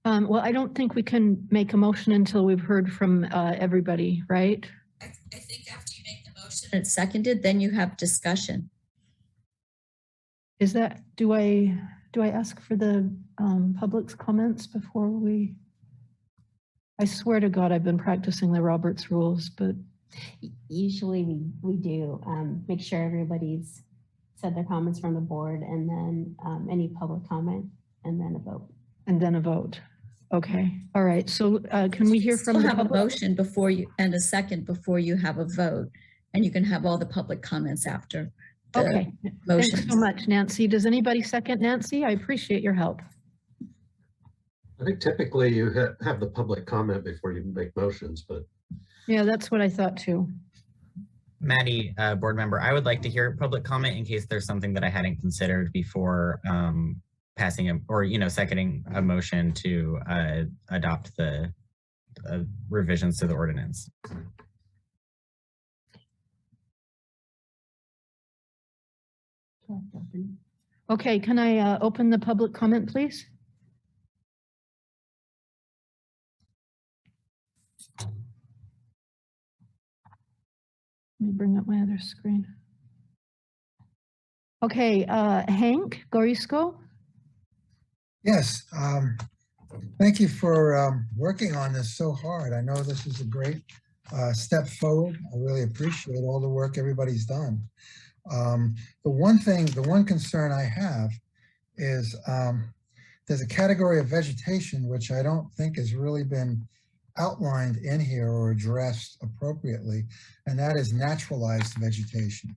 Well, I don't think we can make a motion until we've heard from everybody, right? I think after you make the motion and it's seconded, then you have discussion. Is that, do I ask for the public's comments before we? I swear to God, I've been practicing the Roberts rules, but. Usually we do make sure everybody's said their comments from the board, and then any public comment, and then a vote. And then a vote. Okay. All right. So can we hear from the have public? A motion before you and a second before you have a vote, and you can have all the public comments after. Okay. Motion. Thanks so much, Nancy. Does anybody second Nancy? I appreciate your help. I think typically you have the public comment before you make motions, but. Yeah, that's what I thought too. Maddie, board member, I would like to hear public comment in case there's something that I hadn't considered before passing or seconding a motion to adopt the revisions to the ordinance. Okay, can I open the public comment, please? Let me bring up my other screen. Okay, Hank Gorisco. Yes, thank you for working on this so hard. I know this is a great step forward. I really appreciate all the work everybody's done. The one concern I have is there's a category of vegetation which I don't think has really been outlined in here or addressed appropriately, and that is naturalized vegetation,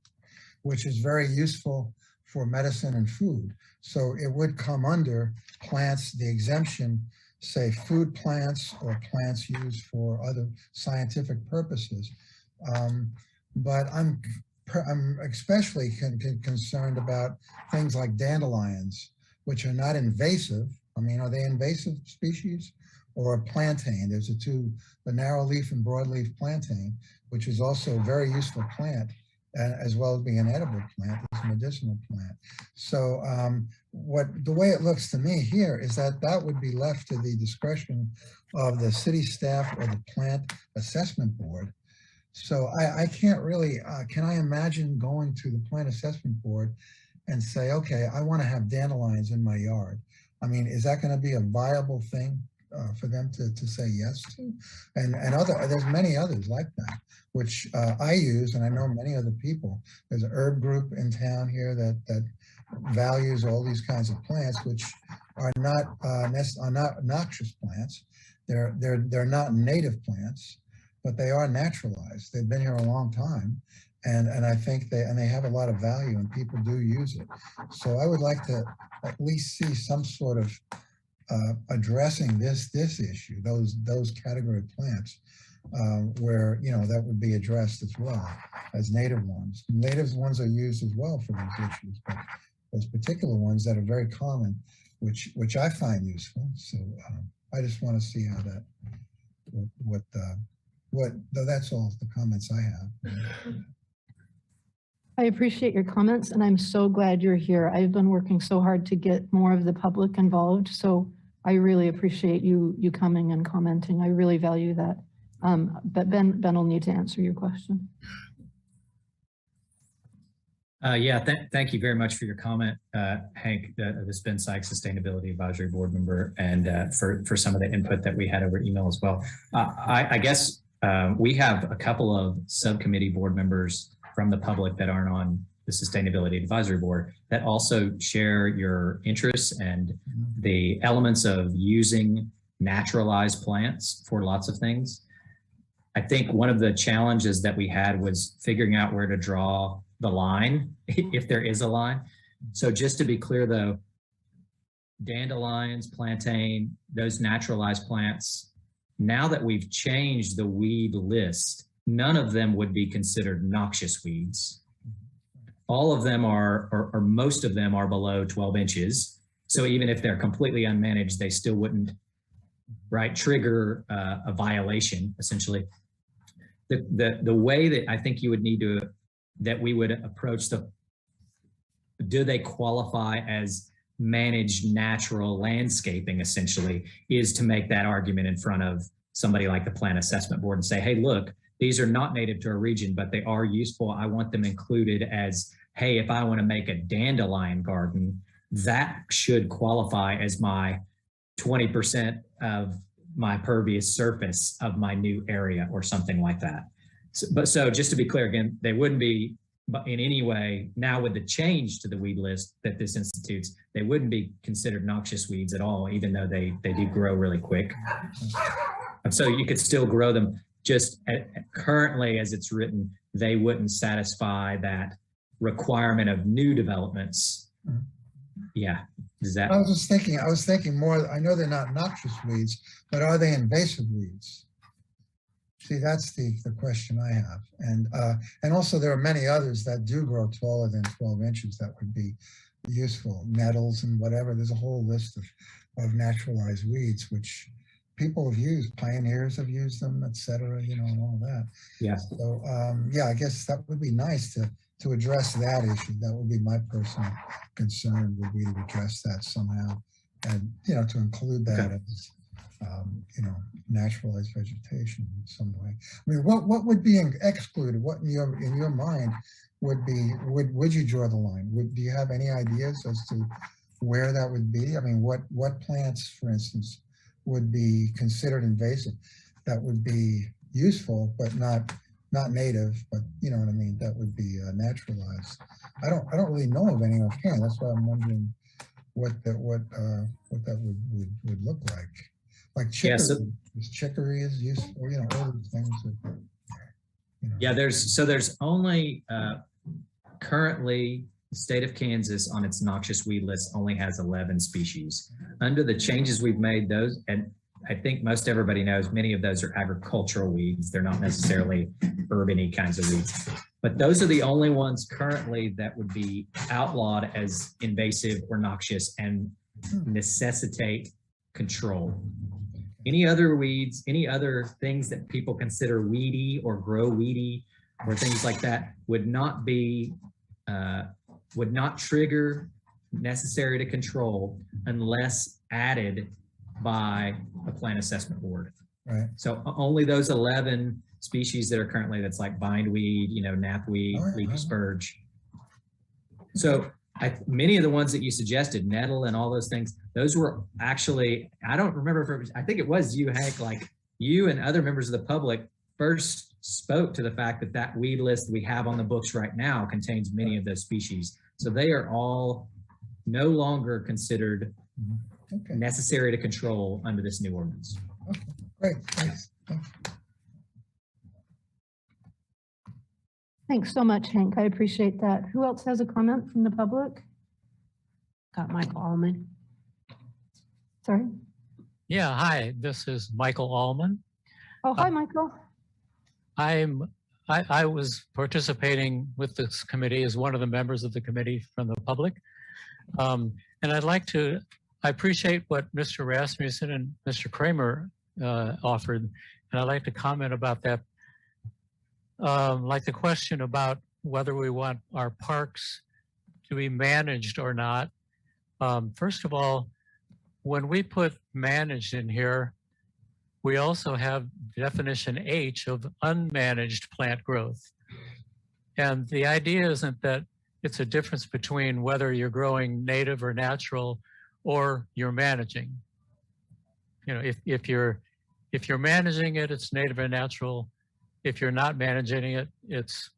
which is very useful for medicine and food. So it would come under plants, the exemption, say food plants or plants used for other scientific purposes. But I'm especially concerned about things like dandelions, which are not invasive. I mean, are they invasive species? Or a plantain? There's the narrow leaf and broadleaf plantain, which is also a very useful plant, as well as being an edible plant. It's a medicinal plant. So the way it looks to me here is that would be left to the discretion of the city staff or the plant assessment board. So I can't really, can I imagine going to the plant assessment board and say, okay, I want to have dandelions in my yard? I mean, is that going to be a viable thing for them to say yes to? And there's many others like that, which I use, and I know many other people. There's an herb group in town here that values all these kinds of plants, which are not noxious plants. They're not native plants, but they are naturalized. They've been here a long time, and I think they have a lot of value, and people do use it. So I would like to at least see some sort of addressing this issue, those category of plants, where that would be addressed as well as native ones. Native ones are used as well for those issues, but those particular ones that are very common, which I find useful. So I just want to see how that that's all the comments I have. I appreciate your comments, and I'm so glad you're here. I've been working so hard to get more of the public involved, so I really appreciate you coming and commenting. I really value that. But Ben will need to answer your question. Yeah, thank you very much for your comment, Hank, this Ben Sykes, Sustainability Advisory Board member, and for some of the input that we had over email as well. I guess we have a couple of subcommittee board members from the public that aren't on the Sustainability Advisory Board that also share your interests and the elements of using naturalized plants for lots of things. I think one of the challenges that we had was figuring out where to draw the line, if there is a line. So just to be clear though, dandelions, plantain, those naturalized plants, now that we've changed the weed list, none of them would be considered noxious weeds. All of them are, or most of them are below 12 inches. So even if they're completely unmanaged, they still wouldn't, right, trigger a violation, essentially. The way that I think you would need to, that we would approach do they qualify as managed natural landscaping, essentially, is to make that argument in front of somebody like the Plant Assessment Board and say, hey, look, these are not native to a region, but they are useful. I want them included as, hey, if I want to make a dandelion garden, that should qualify as my 20% of my pervious surface of my new area or something like that. So just to be clear again, they wouldn't be in any way, now with the change to the weed list that this institutes, they wouldn't be considered noxious weeds at all, even though they do grow really quick. And so you could still grow them. Just currently, as it's written, they wouldn't satisfy that requirement of new developments. Yeah, is that? I was thinking more, I know they're not noxious weeds, but are they invasive weeds? See, that's the question I have. And also there are many others that do grow taller than 12 inches that would be useful, nettles and whatever. There's a whole list of naturalized weeds, which people have used, pioneers have used them, et cetera, and all that. Yeah. So, yeah, I guess that would be nice to address that issue. That would be my personal concern, would be to address that somehow, and, to include that as, naturalized vegetation in some way. I mean, what would be excluded? What in your mind would you draw the line? Do you have any ideas as to where that would be? I mean, what plants, for instance, would be considered invasive that would be useful but not not native, but you know what I mean, that would be naturalized. I don't really know of any offhand. That's why I'm wondering what that would look like. Like Yeah, chicory, chicory is used, or you know, all these things that, you know. Yeah, there's only currently the state of Kansas on its noxious weed list only has 11 species. Under the changes we've made, those, and I think most everybody knows many of those are agricultural weeds. They're not necessarily urban-y kinds of weeds. But those are the only ones currently that would be outlawed as invasive or noxious and necessitate control. Any other weeds, any other things that people consider weedy or grow weedy or things like that would not be, would not trigger necessary to control unless added by a plant assessment board. Right. So only those 11 species that are currently, that's like bindweed, you know, knapweed, leafy spurge. So many of the ones that you suggested, nettle and all those things, those were actually, I don't remember if it was, I think it was you, Hank, like you and other members of the public first spoke to the fact that that weed list we have on the books right now contains many of those species. So they are all no longer considered necessary to control under this new ordinance. Okay, great, thanks. Thanks so much, Hank. I appreciate that. Who else has a comment from the public? Got Michael Allman. Sorry. Yeah, hi, this is Michael Allman. Oh, hi, Michael. I was participating with this committee as one of the members of the committee from the public. And I appreciate what Mr. Rasmussen and Mr. Kramer offered, and I'd like to comment about that. Like the question about whether we want our parks to be managed or not. First of all, when we put managed in here, we also have definition H of unmanaged plant growth. And the idea isn't that it's a difference between whether you're growing native or natural or you're managing. You know, if you're managing it, it's native or natural. If you're not managing it, it's,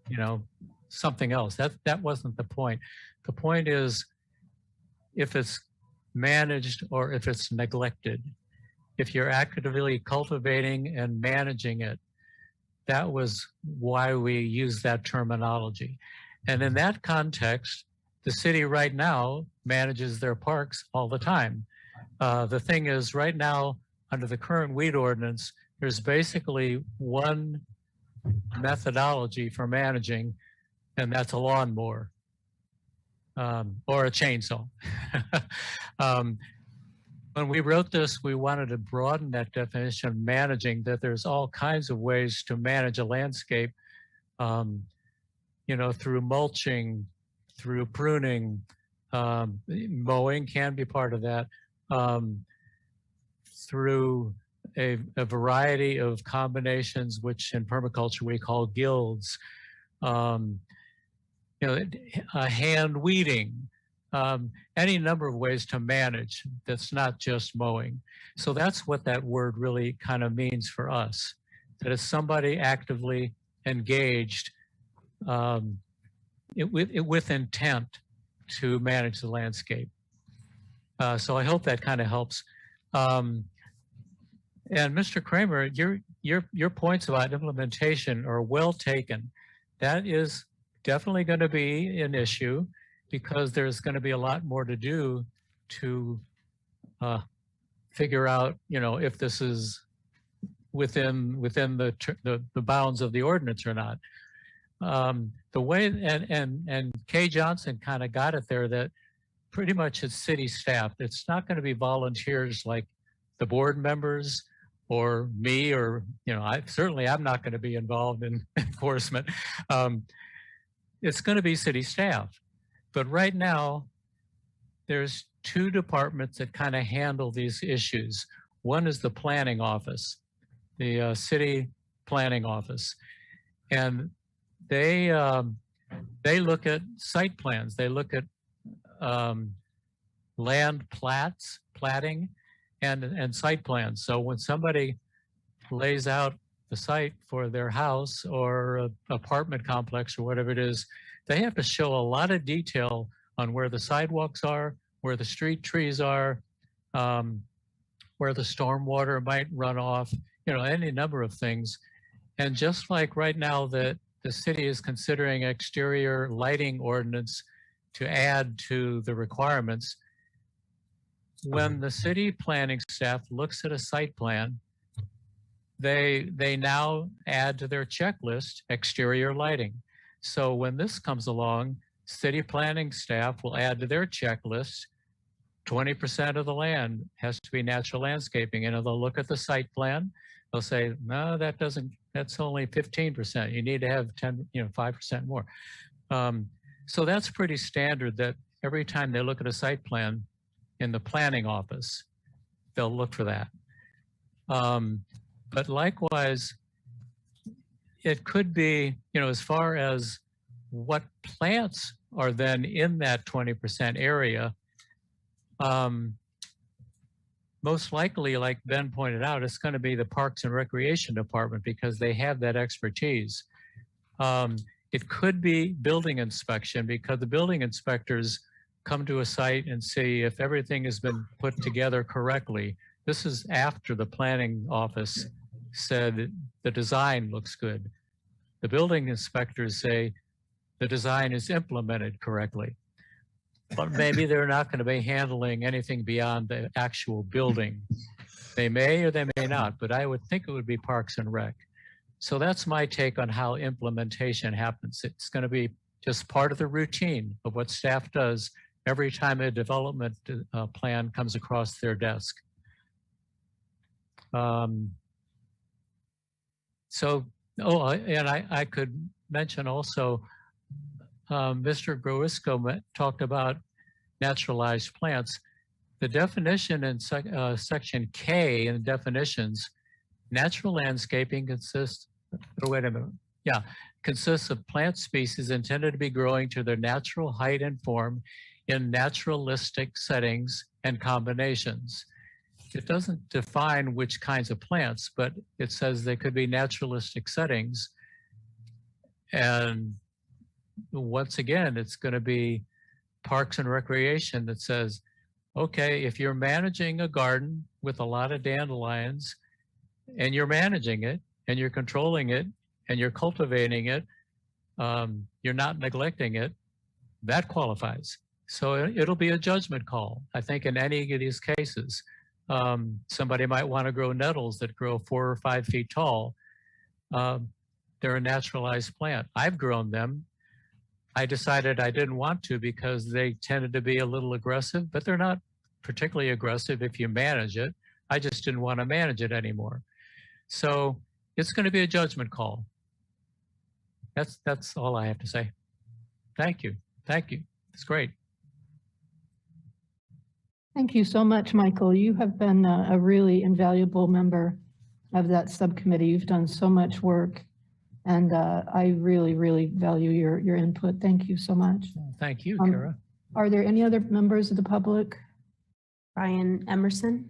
you know, something else. That wasn't the point. The point is if it's managed or if it's neglected. If you're actively cultivating and managing it, that was why we use that terminology. And in that context, the city right now manages their parks all the time. The thing is, right now, under the current weed ordinance, there's basically one methodology for managing, and that's a lawnmower or a chainsaw. When we wrote this, we wanted to broaden that definition of managing, that there's all kinds of ways to manage a landscape, you know, through mulching, through pruning, mowing can be part of that, through a variety of combinations, which in permaculture we call guilds, you know, hand weeding, any number of ways to manage that's not just mowing. So that's what that word really kind of means for us, that it's somebody actively engaged with intent to manage the landscape. So I hope that kind of helps. And Mr. Kramer, your points about implementation are well taken. That is definitely going to be an issue because there's going to be a lot more to do to figure out, you know, if this is within the bounds of the ordinance or not. The way, and Kay Johnson kind of got it there, that pretty much it's city staff. It's not going to be volunteers like the board members or me, or, you know, I'm not going to be involved in enforcement. It's going to be city staff. But right now, there's two departments that kind of handle these issues. One is the planning office, the city planning office. And they look at site plans. They look at land platting, and site plans. So when somebody lays out the site for their house or apartment complex or whatever it is, they have to show a lot of detail on where the sidewalks are, where the street trees are, where the stormwater might run off, you know, any number of things. And just like right now that the city is considering exterior lighting ordinance to add to the requirements, when the city planning staff looks at a site plan, they now add to their checklist exterior lighting. So when this comes along, city planning staff will add to their checklist 20% of the land has to be natural landscaping. And they'll look at the site plan. They'll say, no, that doesn't, that's only 15%. You need to have 5% more. So that's pretty standard that every time they look at a site plan in the planning office, they'll look for that. But likewise, it could be, as far as what plants are then in that 20% area, most likely, like Ben pointed out, it's going to be the Parks and Recreation Department because they have that expertise. It could be building inspection because the building inspectors come to a site and see if everything has been put together correctly. This is after the planning office said the design looks good. The building inspectors say the design is implemented correctly. But maybe they're not going to be handling anything beyond the actual building. They may or they may not, but I would think it would be Parks and Rec. So that's my take on how implementation happens. It's going to be just part of the routine of what staff does every time a development plan comes across their desk. And I could mention also, Mr. Groisco talked about naturalized plants. The definition in section K in the definitions, natural landscaping consists of plant species intended to be growing to their natural height and form in naturalistic settings and combinations. It doesn't define which kinds of plants, but it says they could be naturalistic settings. And once again, it's going to be Parks and Recreation that says, okay, if you're managing a garden with a lot of dandelions and you're managing it and you're controlling it and you're cultivating it, you're not neglecting it, that qualifies. So it'll be a judgment call, I think, in any of these cases. Somebody might want to grow nettles that grow 4 or 5 feet tall. They're a naturalized plant. I've grown them. I decided I didn't want to because they tended to be a little aggressive, but they're not particularly aggressive if you manage it. I just didn't want to manage it anymore. So it's going to be a judgment call. That's all I have to say. Thank you. Thank you. It's great. Thank you so much, Michael. You have been a really invaluable member of that subcommittee. You've done so much work, and I really, really value your input. Thank you so much. Thank you, Kara. Are there any other members of the public? Brian Emerson.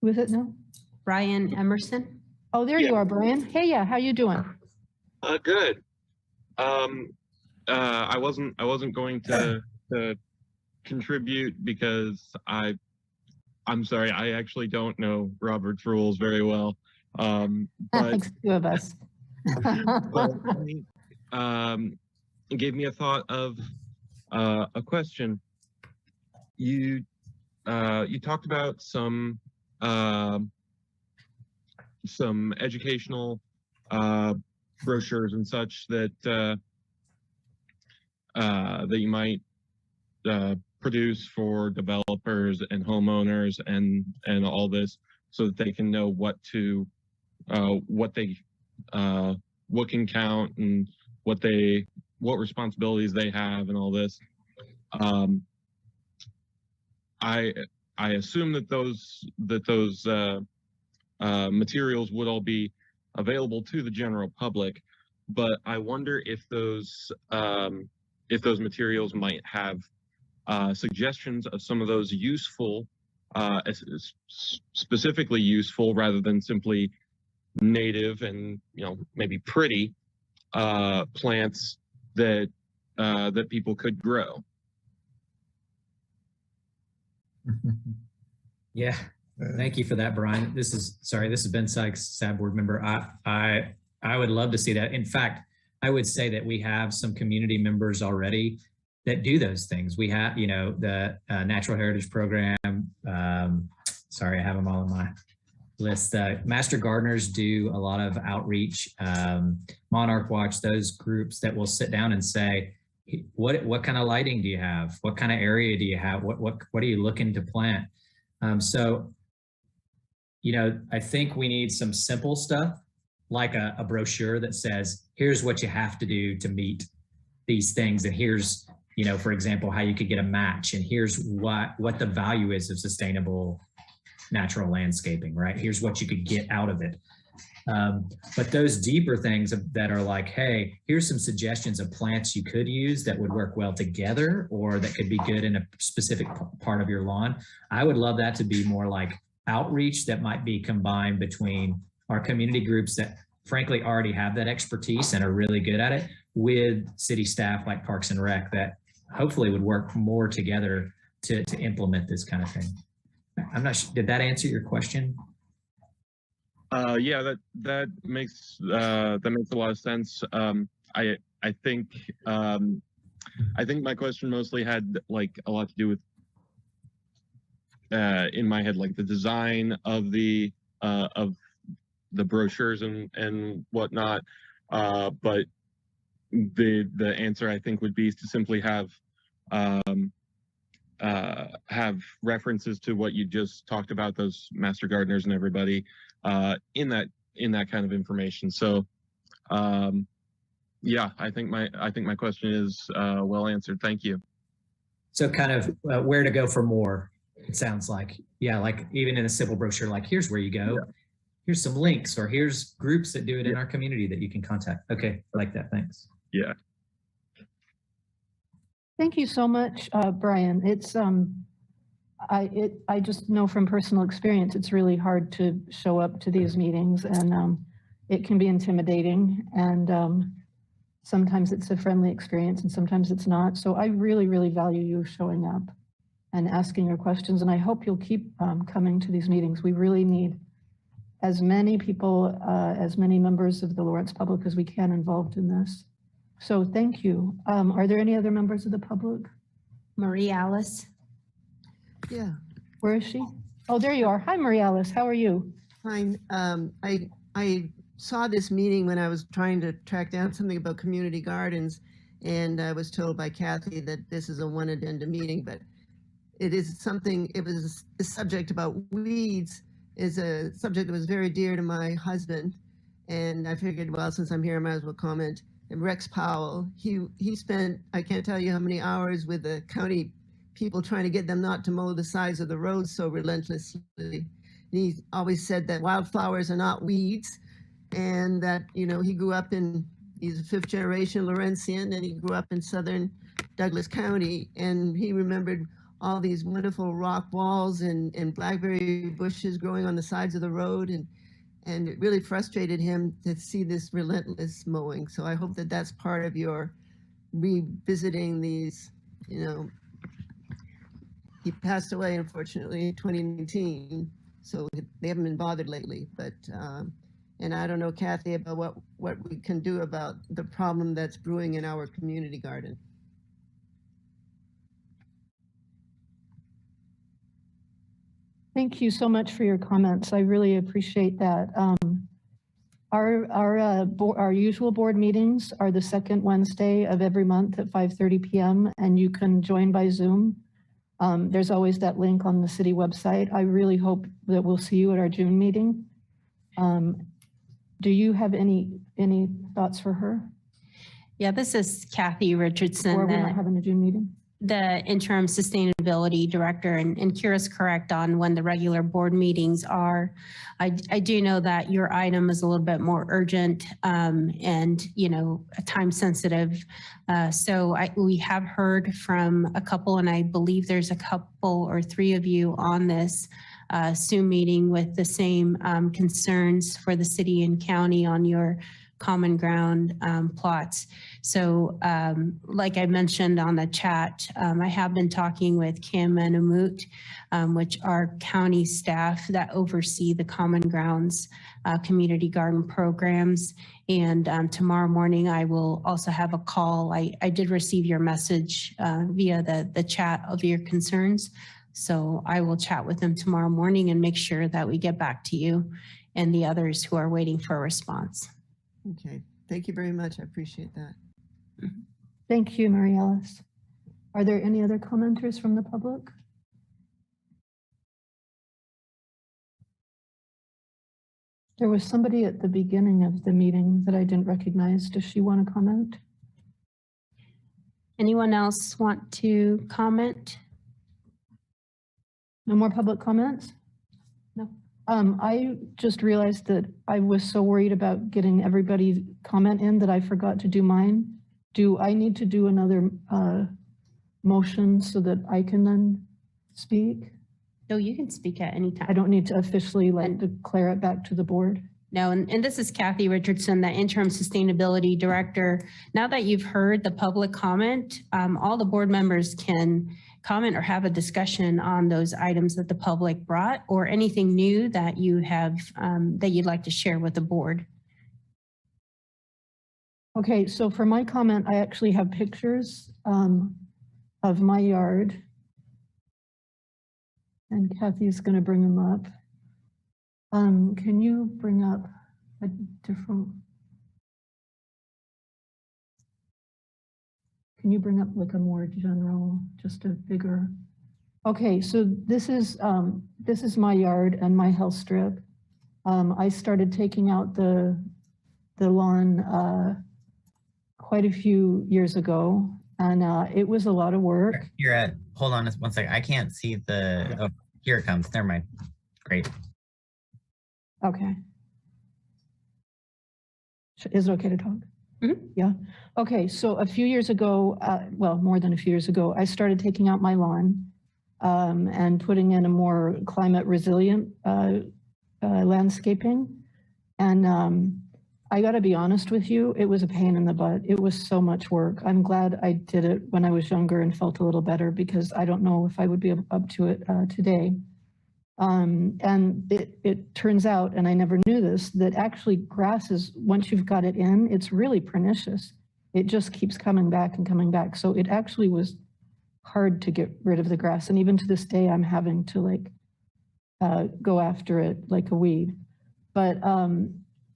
Who is it now? Brian Emerson. Oh, there you are, Brian. Hey, how you doing? Good. I wasn't going to contribute because I'm sorry, I actually don't know Robert's rules very well. But two of us. It gave me a thought of a question. You talked about some educational brochures and such that that you might produce for developers and homeowners and all this, so that they can know what can count and what responsibilities they have and all this. I assume that those materials would all be available to the general public, but I wonder if those materials might have suggestions of some of those useful, specifically useful, rather than simply native and, you know, maybe pretty plants that that people could grow. Yeah, thank you for that, Brian. This is Ben Sykes, SAB board member. I would love to see that. In fact, I would say that we have some community members already that do those things. We have, you know, the Natural Heritage Program. Sorry, I have them all on my list. Master gardeners do a lot of outreach. Monarch Watch, those groups that will sit down and say, what kind of lighting do you have? What kind of area do you have? What are you looking to plant? So, you know, I think we need some simple stuff like a brochure that says, here's what you have to do to meet these things. And here's, you know, for example, how you could get a match. And here's what the value is of sustainable natural landscaping, right? Here's what you could get out of it. But those deeper things that are like, hey, here's some suggestions of plants you could use that would work well together or that could be good in a specific part of your lawn. I would love that to be more like outreach that might be combined between our community groups that frankly already have that expertise and are really good at it with city staff like Parks and Rec that hopefully would work more together to implement this kind of thing. I'm not sure, did that answer your question? Yeah, that makes a lot of sense. I think my question mostly had like a lot to do with in my head, like the design of the brochures and whatnot. But the answer I think would be to simply have references to what you just talked about, those master gardeners and everybody in that kind of information. So yeah, I think my question is well answered. Thank you. So kind of where to go for more, it sounds like. Yeah, like even in a simple brochure, like here's where you go. Yeah. Here's some links, or here's groups that do it in our community that you can contact. Okay, I like that. Thanks. Yeah. Thank you so much, Brian. It's I just know from personal experience, it's really hard to show up to these meetings, and it can be intimidating, and sometimes it's a friendly experience and sometimes it's not. So I really, really value you showing up and asking your questions, and I hope you'll keep coming to these meetings. We really need as many people, as many members of the Lawrence public as we can involved in this. So thank you. Are there any other members of the public? Marie Alice. Yeah. Where is she? Oh, there you are. Hi, Marie Alice. How are you? Fine. I saw this meeting when I was trying to track down something about community gardens, and I was told by Kathy that this is a one agenda meeting, but it is something, it was a subject about weeds is a subject that was very dear to my husband. And I figured, well, since I'm here, I might as well comment. And Rex Powell, he spent, I can't tell you how many hours with the county people trying to get them not to mow the sides of the roads so relentlessly. And he always said that wildflowers are not weeds, and that, you know, he grew up in, he's a fifth generation Laurentian, and he grew up in southern Douglas County, and he remembered all these wonderful rock walls and blackberry bushes growing on the sides of the road, and it really frustrated him to see this relentless mowing. So I hope that that's part of your revisiting these, you know. He passed away, unfortunately, in 2019, so they haven't been bothered lately. But, and I don't know, Kathy, about what we can do about the problem that's brewing in our community garden. Thank you so much for your comments. I really appreciate that. Our usual board meetings are the second Wednesday of every month at 5:30 p.m. and you can join by Zoom. There's always that link on the city website. I really hope that we'll see you at our June meeting. Do you have any thoughts for her? Yeah, this is Kathy Richardson. Or we're not having a June meeting? The interim sustainability director, and Kira's correct on when the regular board meetings are. I do know that your item is a little bit more urgent and, you know, time sensitive. So we have heard from a couple, and I believe there's a couple or three of you on this Zoom meeting with the same concerns for the city and county on your common ground plots. So like I mentioned on the chat, I have been talking with Kim and Umut, which are county staff that oversee the common grounds community garden programs. And tomorrow morning, I will also have a call. I did receive your message via the chat of your concerns. So I will chat with them tomorrow morning and make sure that we get back to you and the others who are waiting for a response. Okay, thank you very much. I appreciate that. Thank you, Mary Alice. Are there any other commenters from the public? There was somebody at the beginning of the meeting that I didn't recognize. Does she want to comment? Anyone else want to comment? No more public comments? No. I just realized that I was so worried about getting everybody's comment in that I forgot to do mine. Do I need to do another motion so that I can then speak? No, you can speak at any time. I don't need to officially like declare it back to the board. No, and this is Kathy Richardson, the interim sustainability director. Now that you've heard the public comment, all the board members can comment or have a discussion on those items that the public brought or anything new that you have that you'd like to share with the board. Okay, so for my comment, I actually have pictures of my yard. And Kathy's going to bring them up. Can you bring up a different, can you bring up like a more general, just a bigger? Okay, so this is my yard and my health strip. I started taking out the lawn quite a few years ago, and it was a lot of work. You're at, hold on one second. I can't see the, oh, here it comes. Never mind. Great. Okay. Is it okay to talk? Mm-hmm. Yeah. Okay, so a few years ago, well, more than a few years ago, I started taking out my lawn and putting in a more climate resilient landscaping. And I got to be honest with you, it was a pain in the butt. It was so much work. I'm glad I did it when I was younger and felt a little better, because I don't know if I would be up to it today. And it turns out, and I never knew this, that actually grass is, once you've got it in, it's really pernicious. It just keeps coming back and coming back. So it actually was hard to get rid of the grass. And even to this day, I'm having to like go after it like a weed. But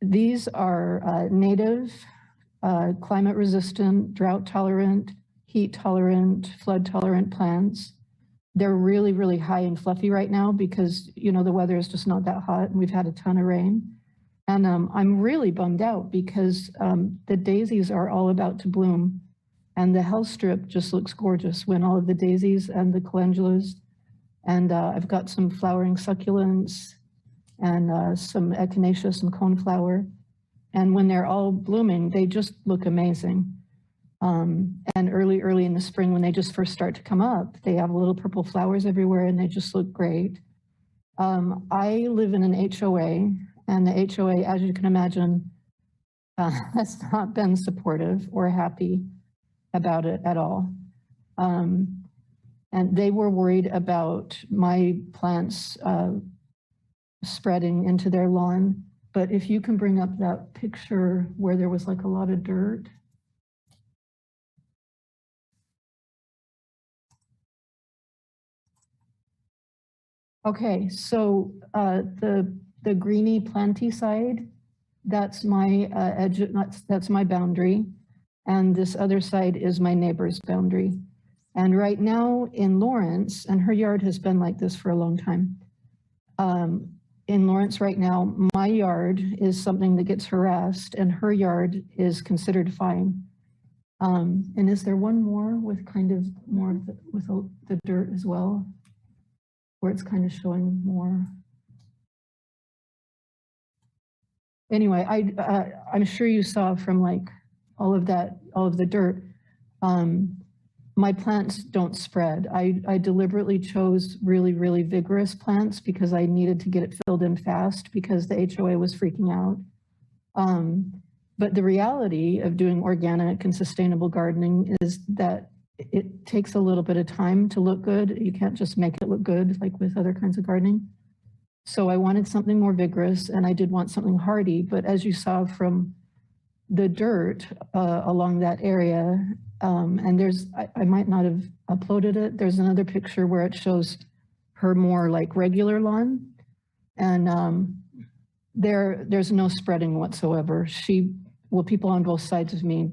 these are native, climate resistant, drought tolerant, heat tolerant, flood tolerant plants. They're really, really high and fluffy right now because, you know, the weather is just not that hot and we've had a ton of rain. And I'm really bummed out because the daisies are all about to bloom and the health strip just looks gorgeous when all of the daisies and the calendulas, and I've got some flowering succulents and some echinacea, some coneflower. And when they're all blooming, they just look amazing. And early in the spring, when they just first start to come up, they have little purple flowers everywhere and they just look great. I live in an HOA, and the HOA, as you can imagine, has not been supportive or happy about it at all. And they were worried about my plants spreading into their lawn. But if you can bring up that picture where there was like a lot of dirt. Okay, so the greeny planty side, that's my edge, that's my boundary. And this other side is my neighbor's boundary. And right now in Lawrence, and her yard has been like this for a long time. In Lawrence right now, my yard is something that gets harassed and her yard is considered fine. And is there one more with kind of more of the dirt as well, where it's kind of showing more? Anyway, I'm sure you saw from like all of the dirt. my plants don't spread. I deliberately chose really, really vigorous plants because I needed to get it filled in fast because the HOA was freaking out. But the reality of doing organic and sustainable gardening is that it takes a little bit of time to look good. You can't just make it look good like with other kinds of gardening. So I wanted something more vigorous, and I did want something hardy. But as you saw from the dirt along that area, and there's, I might not have uploaded it. There's another picture where it shows her more like regular lawn, and there's no spreading whatsoever. Well, people on both sides of me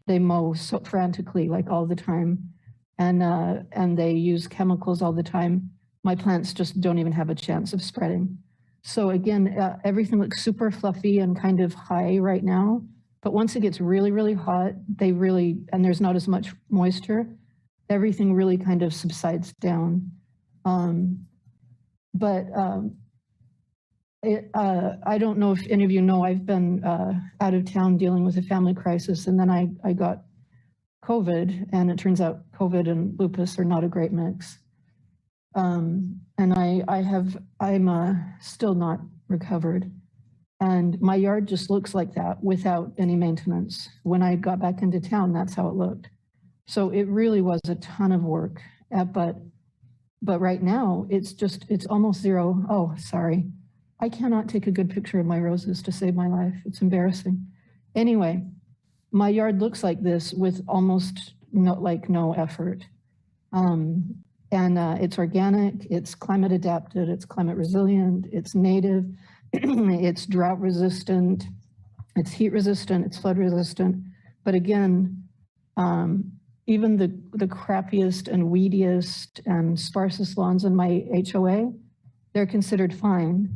they mow so frantically, like all the time, and they use chemicals all the time. My plants just don't even have a chance of spreading. So again, everything looks super fluffy and kind of high right now. But once it gets really, really hot, and there's not as much moisture, everything really kind of subsides down. I don't know if any of you know, I've been out of town dealing with a family crisis, and then I got COVID, and it turns out COVID and lupus are not a great mix. And I'm still not recovered. And my yard just looks like that without any maintenance. When I got back into town, that's how it looked. So it really was a ton of work, but right now it's almost zero. Oh, sorry. I cannot take a good picture of my roses to save my life. It's embarrassing. Anyway, my yard looks like this with almost no effort. And it's organic, it's climate adapted, it's climate resilient, it's native, it's drought resistant, it's heat resistant, it's flood resistant. But again, even the crappiest and weediest and sparsest lawns in my HOA, they're considered fine.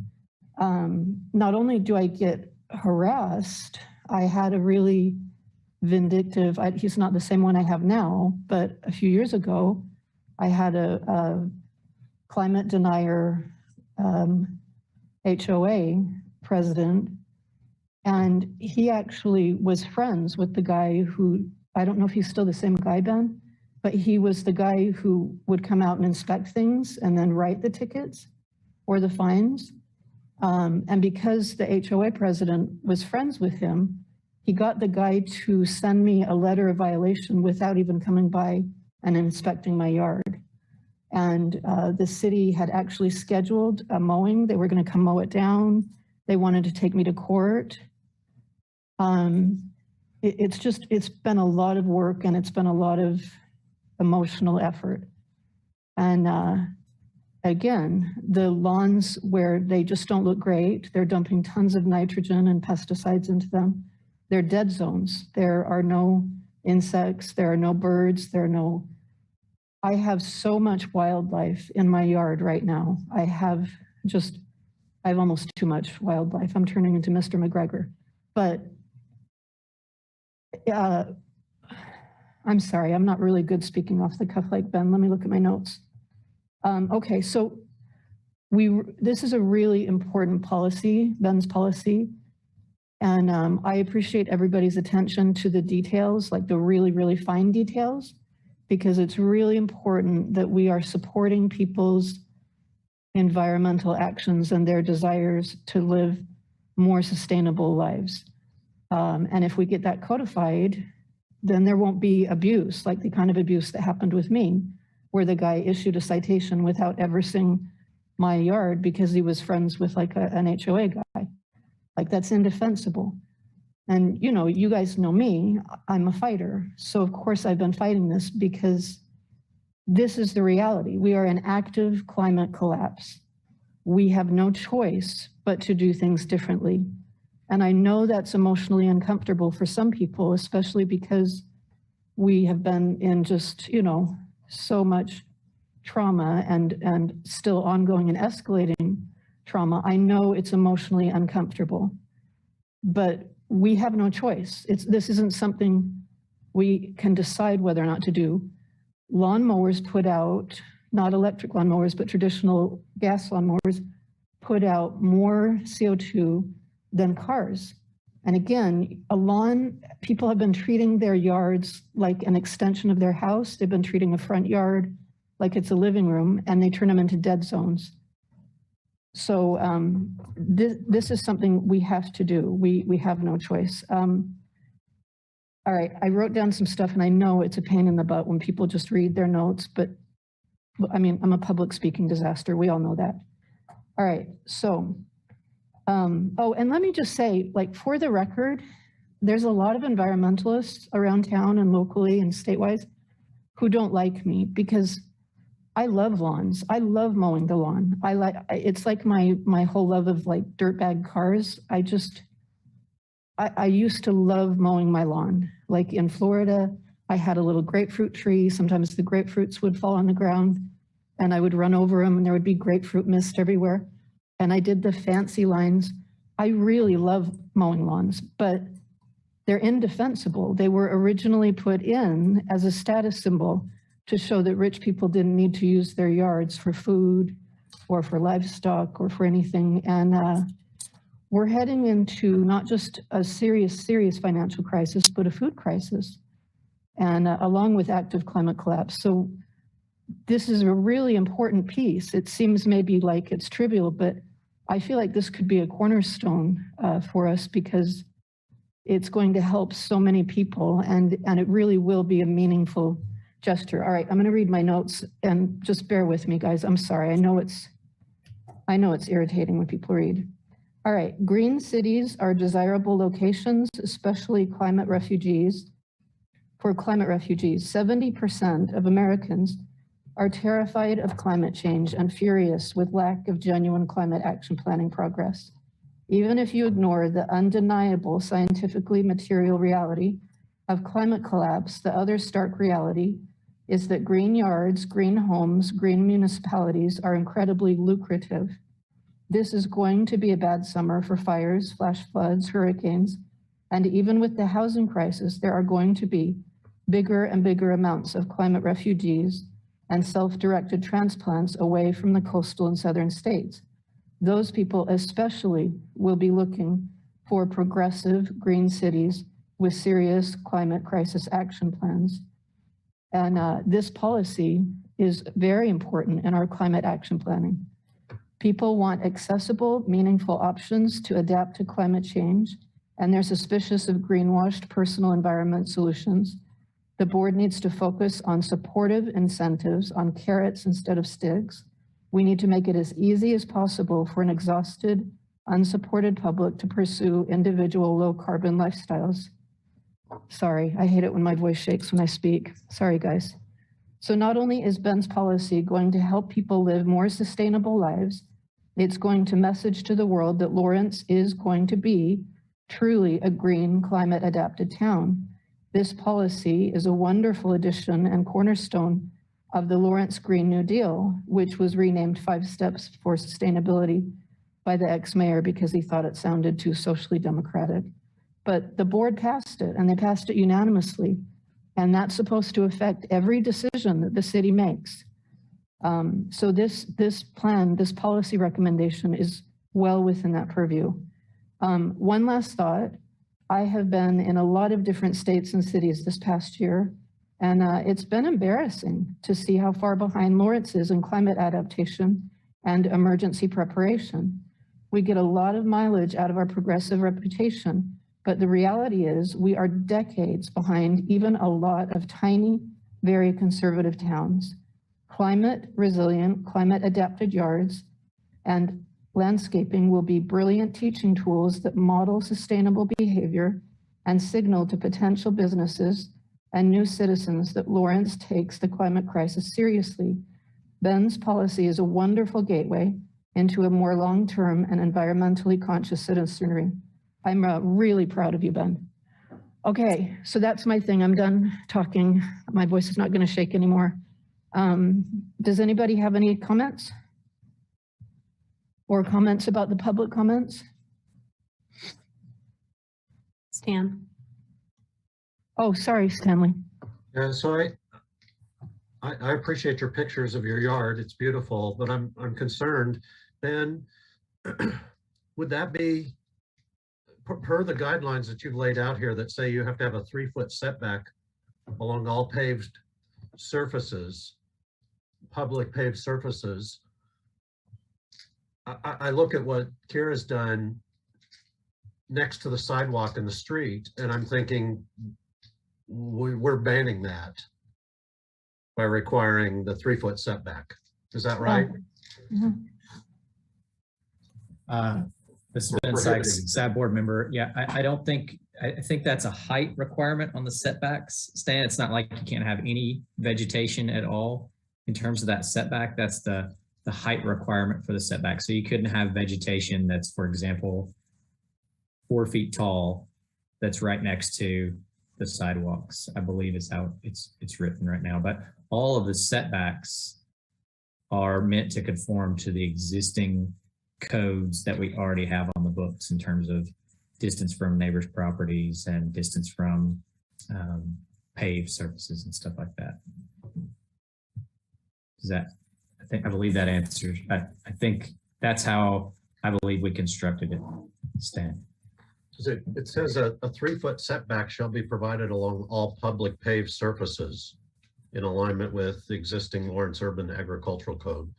Not only do I get harassed, I had a really vindictive, he's not the same one I have now, but a few years ago, I had a climate denier HOA president, and he actually was friends with the guy who, I don't know if he's still the same guy, Ben, but he was the guy who would come out and inspect things and then write the tickets or the fines. And because the HOA president was friends with him, he got the guy to send me a letter of violation without even coming by and inspecting my yard. And the city had actually scheduled a mowing. They were going to come mow it down. They wanted to take me to court. It's been a lot of work, and it's been a lot of emotional effort. And again, the lawns where they just don't look great, they're dumping tons of nitrogen and pesticides into them. They're dead zones. There are no insects, there are no birds, I have so much wildlife in my yard right now. I have almost too much wildlife. I'm turning into Mr. McGregor. But I'm sorry, I'm not really good speaking off the cuff like Ben. Let me look at my notes. Okay, so this is a really important policy, Ben's policy. And I appreciate everybody's attention to the details, like the really, really fine details, because it's really important that we are supporting people's environmental actions and their desires to live more sustainable lives. And if we get that codified, then there won't be abuse, like the kind of abuse that happened with me, where the guy issued a citation without ever seeing my yard because he was friends with like an HOA guy. Like, that's indefensible. And you guys know me, I'm a fighter. So of course I've been fighting this because this is the reality. We are in active climate collapse. We have no choice but to do things differently. And I know that's emotionally uncomfortable for some people, especially because we have been in just, so much trauma and still ongoing and escalating trauma. I know it's emotionally uncomfortable, but we have no choice. This isn't something we can decide whether or not to do. Lawnmowers put out, not electric lawnmowers, but traditional gas lawnmowers put out more CO2 than cars. And again, a lawn, people have been treating their yards like an extension of their house. They've been treating a front yard like it's a living room, and they turn them into dead zones. So this is something we have to do. We have no choice. All right, I wrote down some stuff, and I know it's a pain in the butt when people just read their notes, but I mean, I'm a public speaking disaster. We all know that. All right, so, oh, and let me just say, like, for the record, there's a lot of environmentalists around town and locally and statewide who don't like me because I love lawns. I love mowing the lawn. It's like my whole love of like dirtbag cars. I used to love mowing my lawn. Like in Florida, I had a little grapefruit tree. Sometimes the grapefruits would fall on the ground and I would run over them and there would be grapefruit mist everywhere. And I did the fancy lines. I really love mowing lawns, but they're indefensible. They were originally put in as a status symbol to show that rich people didn't need to use their yards for food or for livestock or for anything. And we're heading into not just a serious financial crisis, but a food crisis, and along with active climate collapse. So this is a really important piece. It seems maybe like it's trivial, but I feel like this could be a cornerstone for us because it's going to help so many people, and it really will be a meaningful gesture. All right, I'm going to read my notes, and just bear with me, guys. I'm sorry. I know it's irritating when people read. All right, green cities are desirable locations, especially climate refugees. For climate refugees, 70% of Americans are terrified of climate change and furious with lack of genuine climate action planning progress. Even if you ignore the undeniable scientifically material reality of climate collapse, the other stark reality is that green yards, green homes, green municipalities are incredibly lucrative. This is going to be a bad summer for fires, flash floods, hurricanes, and even with the housing crisis, there are going to be bigger and bigger amounts of climate refugees and self-directed transplants away from the coastal and southern states. Those people especially will be looking for progressive green cities with serious climate crisis action plans. And this policy is very important in our climate action planning. People want accessible, meaningful options to adapt to climate change, and they're suspicious of greenwashed personal environment solutions. The board needs to focus on supportive incentives, on carrots instead of sticks. We need to make it as easy as possible for an exhausted, unsupported public to pursue individual low carbon lifestyles. Sorry, I hate it when my voice shakes when I speak. Sorry, guys. So not only is Ben's policy going to help people live more sustainable lives, it's going to message to the world that Lawrence is going to be truly a green, climate adapted town. This policy is a wonderful addition and cornerstone of the Lawrence Green New Deal, which was renamed 5 Steps for Sustainability by the ex-mayor because he thought it sounded too socially democratic. But the board passed it, and they passed it unanimously. And that's supposed to affect every decision that the city makes. So this plan, this policy recommendation is well within that purview. One last thought. I have been in a lot of different states and cities this past year, and it's been embarrassing to see how far behind Lawrence is in climate adaptation and emergency preparation. We get a lot of mileage out of our progressive reputation, but the reality is we are decades behind even a lot of tiny, very conservative towns. Climate resilient, climate adapted yards and landscaping will be brilliant teaching tools that model sustainable behavior and signal to potential businesses and new citizens that Lawrence takes the climate crisis seriously. Ben's policy is a wonderful gateway into a more long-term and environmentally conscious citizenry. I'm really proud of you, Ben. Okay, so that's my thing. I'm done talking. My voice is not going to shake anymore. Does anybody have any comments? Or comments about the public comments? Stan. Oh, sorry, Stanley. Yeah, so I appreciate your pictures of your yard. It's beautiful, but I'm concerned. Then would that be per the guidelines that you've laid out here that say you have to have a 3-foot setback along all paved surfaces, public paved surfaces, I look at what Kira's done next to the sidewalk in the street, and I'm thinking we're banning that by requiring the 3-foot setback. Is that right? This is Ben Sykes, SAB board member. Yeah, I don't think, I think that's a height requirement on the setbacks, Stan. It's not like you can't have any vegetation at all in terms of that setback. That's the height requirement for the setback. So you couldn't have vegetation that's, for example, 4 feet tall that's right next to the sidewalks, I believe is how it's written right now. But all of the setbacks are meant to conform to the existing codes that we already have on the books in terms of distance from neighbors' properties and distance from paved surfaces and stuff like that. Does that, I believe that answers, I think that's how I believe we constructed it, Stan. It says a 3-foot setback shall be provided along all public paved surfaces in alignment with the existing Lawrence Urban Agricultural Code.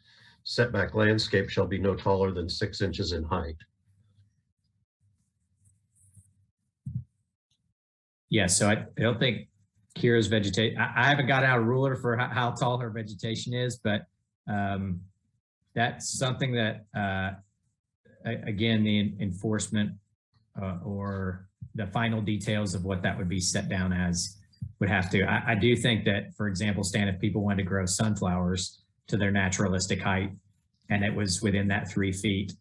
Setback landscape shall be no taller than 6 inches in height. Yeah, so I don't think Kira's vegetation, I haven't got out a ruler for how tall her vegetation is, but that's something that, again, the enforcement or the final details of what that would be set down as would have to. I do think that, for example, Stan, if people wanted to grow sunflowers to their naturalistic height and it was within that 3 feet,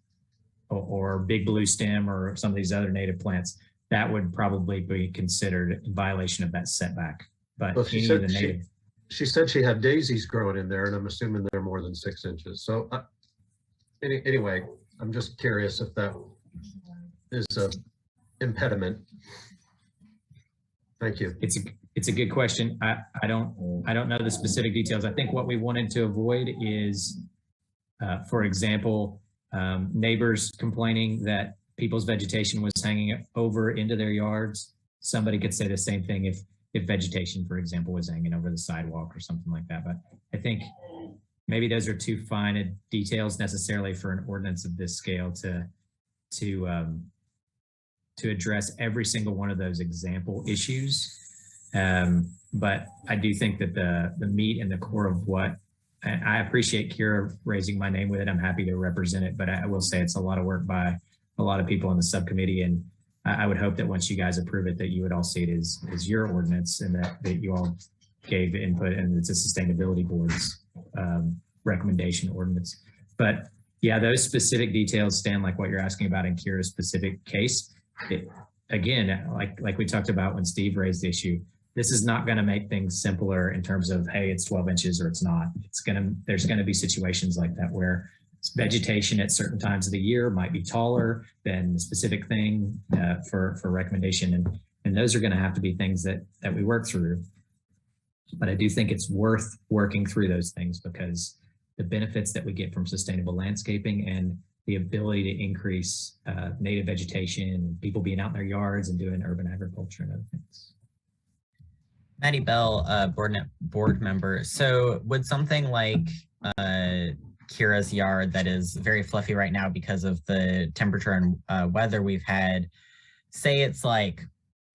or big blue stem or some of these other native plants, that would probably be considered in violation of that setback. But well, any of the native, she said she had daisies growing in there, and I'm assuming they're more than 6 inches. So anyway, I'm just curious if that is a impediment. Thank you. It's a good question. I don't know the specific details. I think what we wanted to avoid is, for example, neighbors complaining that people's vegetation was hanging over into their yards. Somebody could say the same thing if vegetation, for example, was hanging over the sidewalk or something like that. But I think maybe those are too fine a details necessarily for an ordinance of this scale to address every single one of those example issues. But I do think that the meat and the core of what, and I appreciate Kira raising my name with it. I'm happy to represent it, but I will say it's a lot of work by a lot of people in the subcommittee. And I would hope that once you guys approve it, that you would all see it as your ordinance and that you all gave input, and it's a sustainability board's recommendation ordinance. But yeah, those specific details, Stan, like what you're asking about in Kira's specific case, again, like we talked about when Steve raised the issue, this is not going to make things simpler in terms of, hey, it's 12 inches or it's not. There's going to be situations like that where vegetation at certain times of the year might be taller than the specific thing for recommendation. And those are going to have to be things that we work through. But I do think it's worth working through those things because the benefits that we get from sustainable landscaping and the ability to increase native vegetation and people being out in their yards and doing urban agriculture and other things. Maddie Bell, board member. So would something like Kira's yard that is very fluffy right now because of the temperature and weather we've had, say it's like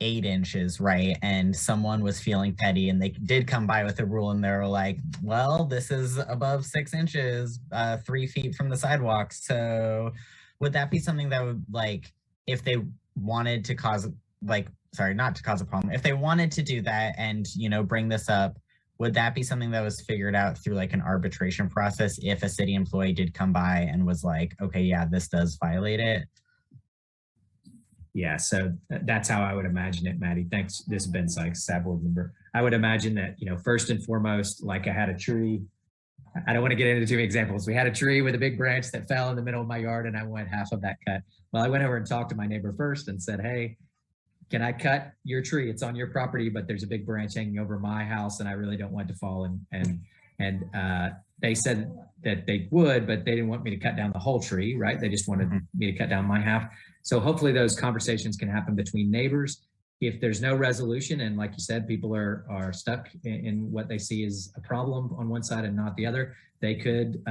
8 inches, right? And someone was feeling petty and they did come by with a rule and they were like, well, this is above 6 inches, 3 feet from the sidewalk. So would that be something that would, like, if they wanted to cause, like, sorry, not to cause a problem, if they wanted to do that and, you know, bring this up, would that be something that was figured out through like an arbitration process if a city employee did come by and was like, okay, yeah, this does violate it? Yeah, so that's how I would imagine it, Maddie. Thanks. This has been Sykes, SAB board member. I would imagine that, you know, first and foremost, like I had a tree. I don't want to get into too many examples. We had a tree with a big branch that fell in the middle of my yard and I went half of that cut. Well, I went over and talked to my neighbor first and said, hey, can I cut your tree? It's on your property, but there's a big branch hanging over my house and I really don't want it to fall. And they said that they would, but they didn't want me to cut down the whole tree, right? They just wanted me to cut down my half. So hopefully those conversations can happen between neighbors. If there's no resolution, and like you said, people are stuck in what they see as a problem on one side and not the other, they could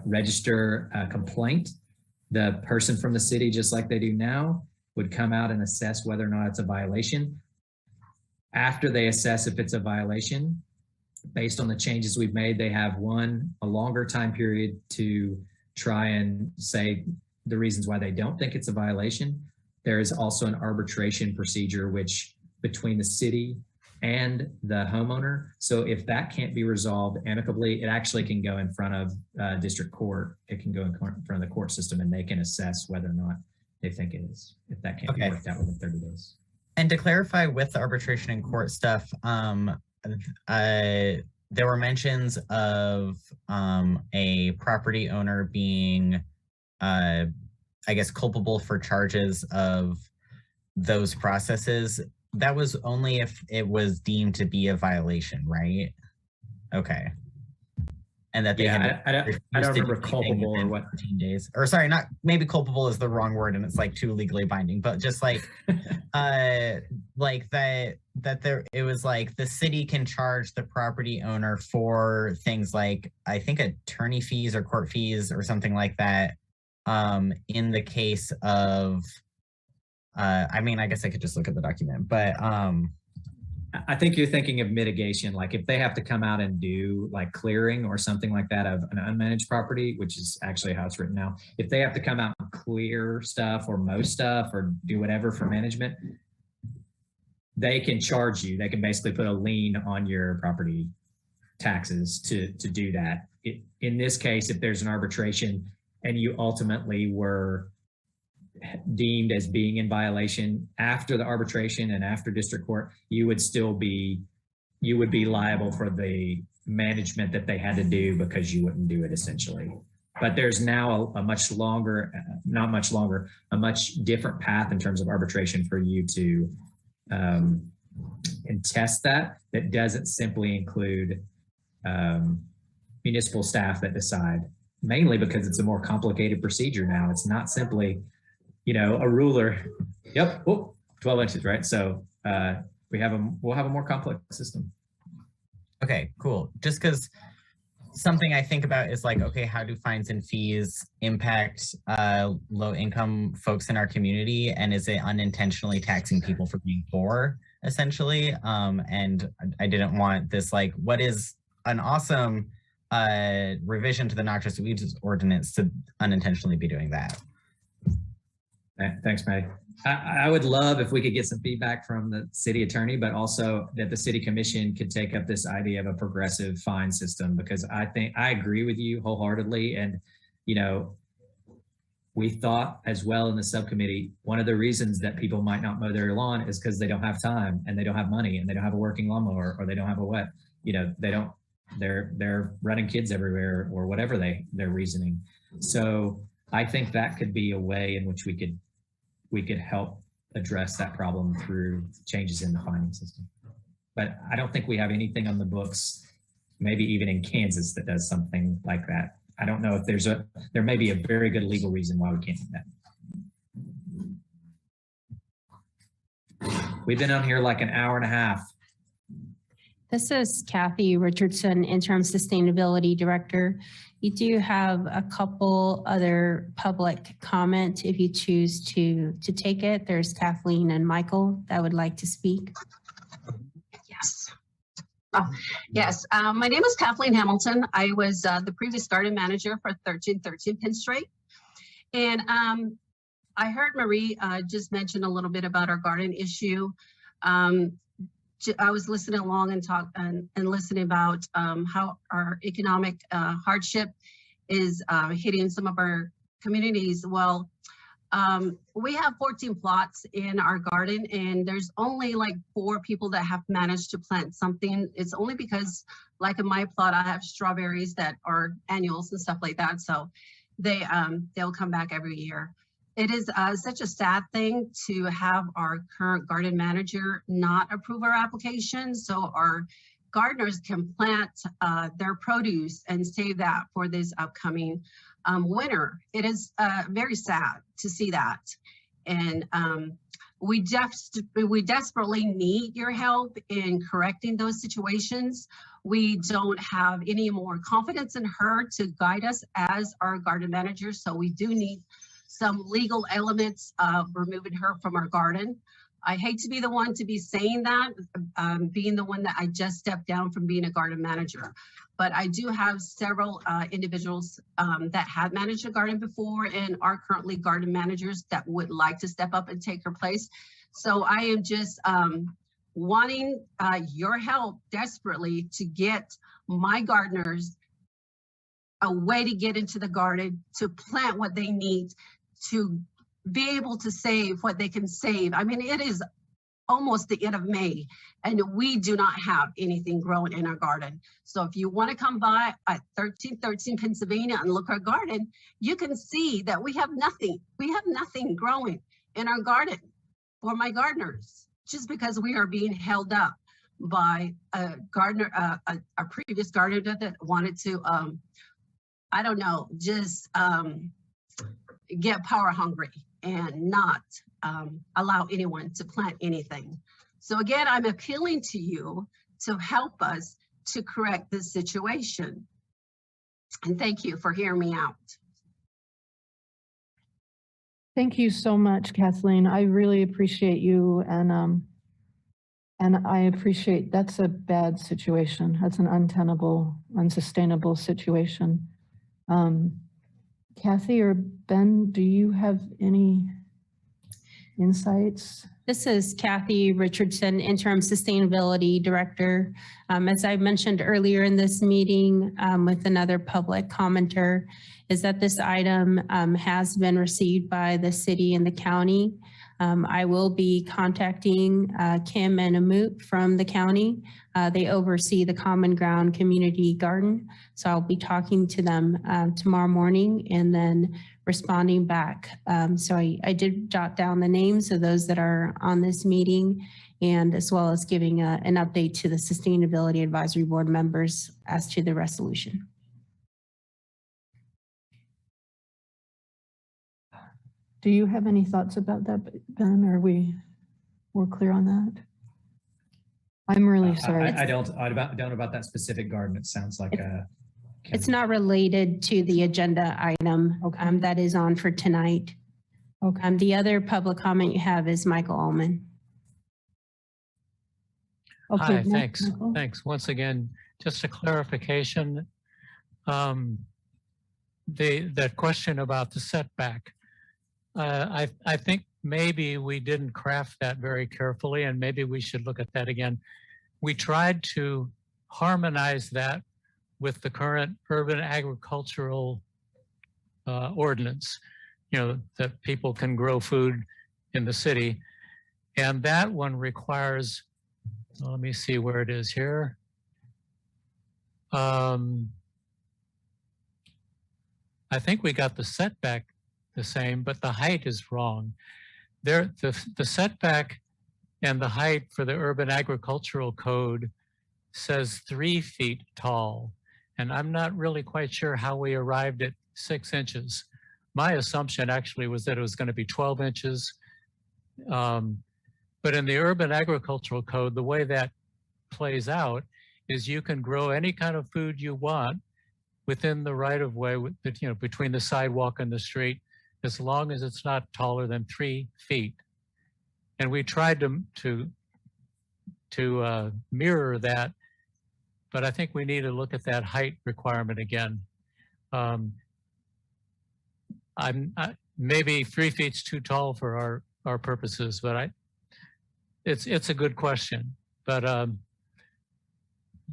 register a complaint. The person from the city, just like they do now, would come out and assess whether or not it's a violation. After they assess if it's a violation, based on the changes we've made, they have a longer time period to try and say the reasons why they don't think it's a violation. There is also an arbitration procedure, which between the city and the homeowner. So if that can't be resolved amicably, it actually can go in front of district court. It can go in front of the court system, and they can assess whether or not they think it is, if that can't be worked out within 30 days. And to clarify with the arbitration and court stuff, there were mentions of a property owner being, I guess, culpable for charges of those processes. That was only if it was deemed to be a violation, right? Okay. And that they had I don't remember culpable or what 14 days, or sorry, not, maybe culpable is the wrong word and it's like too legally binding, but just like like it was like the city can charge the property owner for things like, I think, attorney fees or court fees or something like that, in the case of I mean, I guess I could just look at the document, but I think you're thinking of mitigation, like if they have to come out and do like clearing or something like that of an unmanaged property, which is actually how it's written now. If they have to come out and clear stuff or mow stuff or do whatever for management, they can charge you. They can basically put a lien on your property taxes to do that. In this case, if there's an arbitration and you ultimately were deemed as being in violation after the arbitration and after district court, you would be liable for the management that they had to do because you wouldn't do it, essentially. But there's now a much longer, not much longer, a much different path in terms of arbitration for you to contest that doesn't simply include municipal staff that decide, mainly because it's a more complicated procedure now. It's not simply, a ruler, yep, 12 inches, right? So we'll have a more complex system. Okay, cool. Just because something I think about is like, okay, how do fines and fees impact low income folks in our community? And is it unintentionally taxing people for being poor, essentially? And I didn't want this, like, what is an awesome revision to the Noxious Weed Ordinance to unintentionally be doing that? Thanks, Maddie. I would love if we could get some feedback from the city attorney, but also that the city commission could take up this idea of a progressive fine system, because I think I agree with you wholeheartedly. And, we thought as well in the subcommittee, one of the reasons that people might not mow their lawn is because they don't have time and they don't have money and they don't have a working lawnmower or they don't have a wet, they're running kids everywhere or whatever their reasoning. So I think that could be a way in which we could help address that problem through changes in the fining system. But I don't think we have anything on the books, maybe even in Kansas, that does something like that. I don't know if there may be a very good legal reason why we can't do that. We've been on here like an hour and a half. This is Kathy Richardson, Interim Sustainability Director. You do have a couple other public comment if you choose to take it. There's Kathleen and Michael that would like to speak. Yes. Yes, my name is Kathleen Hamilton. I was the previous garden manager for 1313 Pinstraight. And I heard Marie just mention a little bit about our garden issue. I was listening along and listening about how our economic hardship is hitting some of our communities. Well, we have 14 plots in our garden, and there's only like 4 people that have managed to plant something. It's only because, like in my plot, I have strawberries that are annuals and stuff like that. So they'll come back every year. It is such a sad thing to have our current garden manager not approve our application. So our gardeners can plant their produce and save that for this upcoming winter. It is very sad to see that. And we desperately need your help in correcting those situations. We don't have any more confidence in her to guide us as our garden manager. So we do need some legal elements of removing her from our garden. I hate to be the one to be saying that, being the one that I just stepped down from being a garden manager. But I do have several individuals that have managed a garden before and are currently garden managers that would like to step up and take her place. So I am just wanting your help desperately to get my gardeners a way to get into the garden, to plant what they need, to be able to save what they can save. I mean, it is almost the end of May and we do not have anything growing in our garden. So if you want to come by at 1313 Pennsylvania and look at our garden, you can see that we have nothing. We have nothing growing in our garden for my gardeners, just because we are being held up by a gardener, a previous gardener that wanted to, I don't know, just get power hungry and not allow anyone to plant anything. So again, I'm appealing to you to help us to correct this situation. And thank you for hearing me out. Thank you so much, Kathleen. I really appreciate you, and I appreciate, that's a bad situation. That's an untenable, unsustainable situation. Kathy or Ben, do you have any insights? This is Kathy Richardson, Interim Sustainability Director. As I mentioned earlier in this meeting with another public commenter, is that this item has been received by the city and the county. I will be contacting Kim and Amut from the county. They oversee the Common Ground Community Garden. So I'll be talking to them tomorrow morning and then responding back. So I did jot down the names of those that are on this meeting, and as well as giving an update to the Sustainability Advisory Board members as to the resolution. Do you have any thoughts about that, Ben? Are we're clear on that? I'm really sorry. I don't about that specific garden. It sounds like it's not related to the agenda item that is on for tonight. Okay. The other public comment you have is Michael Ullman. Okay. Hi, thanks. Michael. Thanks. Once again, just a clarification. That question about the setback. I think maybe we didn't craft that very carefully, and maybe we should look at that again. We tried to harmonize that with the current urban agricultural ordinance, you know, that people can grow food in the city. And that one requires, let me see where it is here. I think we got the setback the same, but the height is wrong. The setback and the height for the urban agricultural code says 3 feet tall. And I'm not really quite sure how we arrived at 6 inches. My assumption actually was that it was going to be 12 inches. But in the urban agricultural code, the way that plays out is you can grow any kind of food you want within the right of way, you know, between the sidewalk and the street, as long as it's not taller than 3 feet. And we tried to mirror that, but I think we need to look at that height requirement again. Maybe 3 feet's too tall for our purposes, but it's a good question. But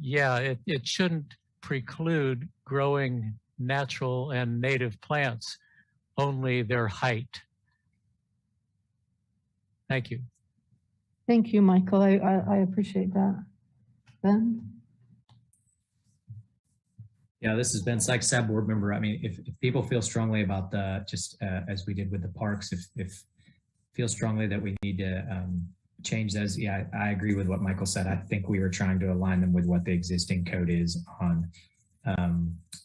yeah, it shouldn't preclude growing natural and native plants, only their height. Thank you. Thank you, Michael. I appreciate that. Ben? Yeah, this is Ben Sykes, SAB board member. I mean, if people feel strongly about the, just as we did with the parks, if feel strongly that we need to change those. Yeah, I agree with what Michael said. I think we were trying to align them with what the existing code is on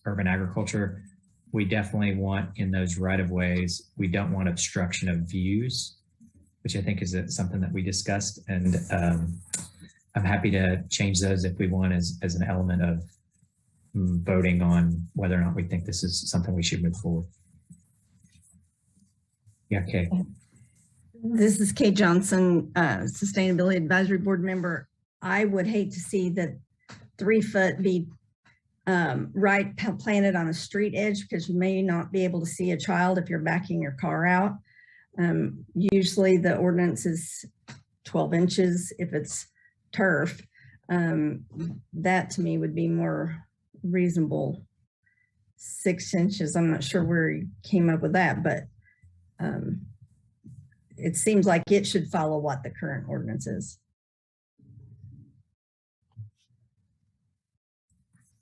urban agriculture. We definitely want in those right of ways, we don't want obstruction of views, which I think is something that we discussed. And I'm happy to change those if we want as an element of voting on whether or not we think this is something we should move forward. Yeah, okay. This is Kay Johnson, Sustainability Advisory Board member. I would hate to see that 3 foot be planted on a street edge, because you may not be able to see a child if you're backing your car out. Usually the ordinance is 12 inches if it's turf. That to me would be more reasonable. 6 inches, I'm not sure where he came up with that, but it seems like it should follow what the current ordinance is.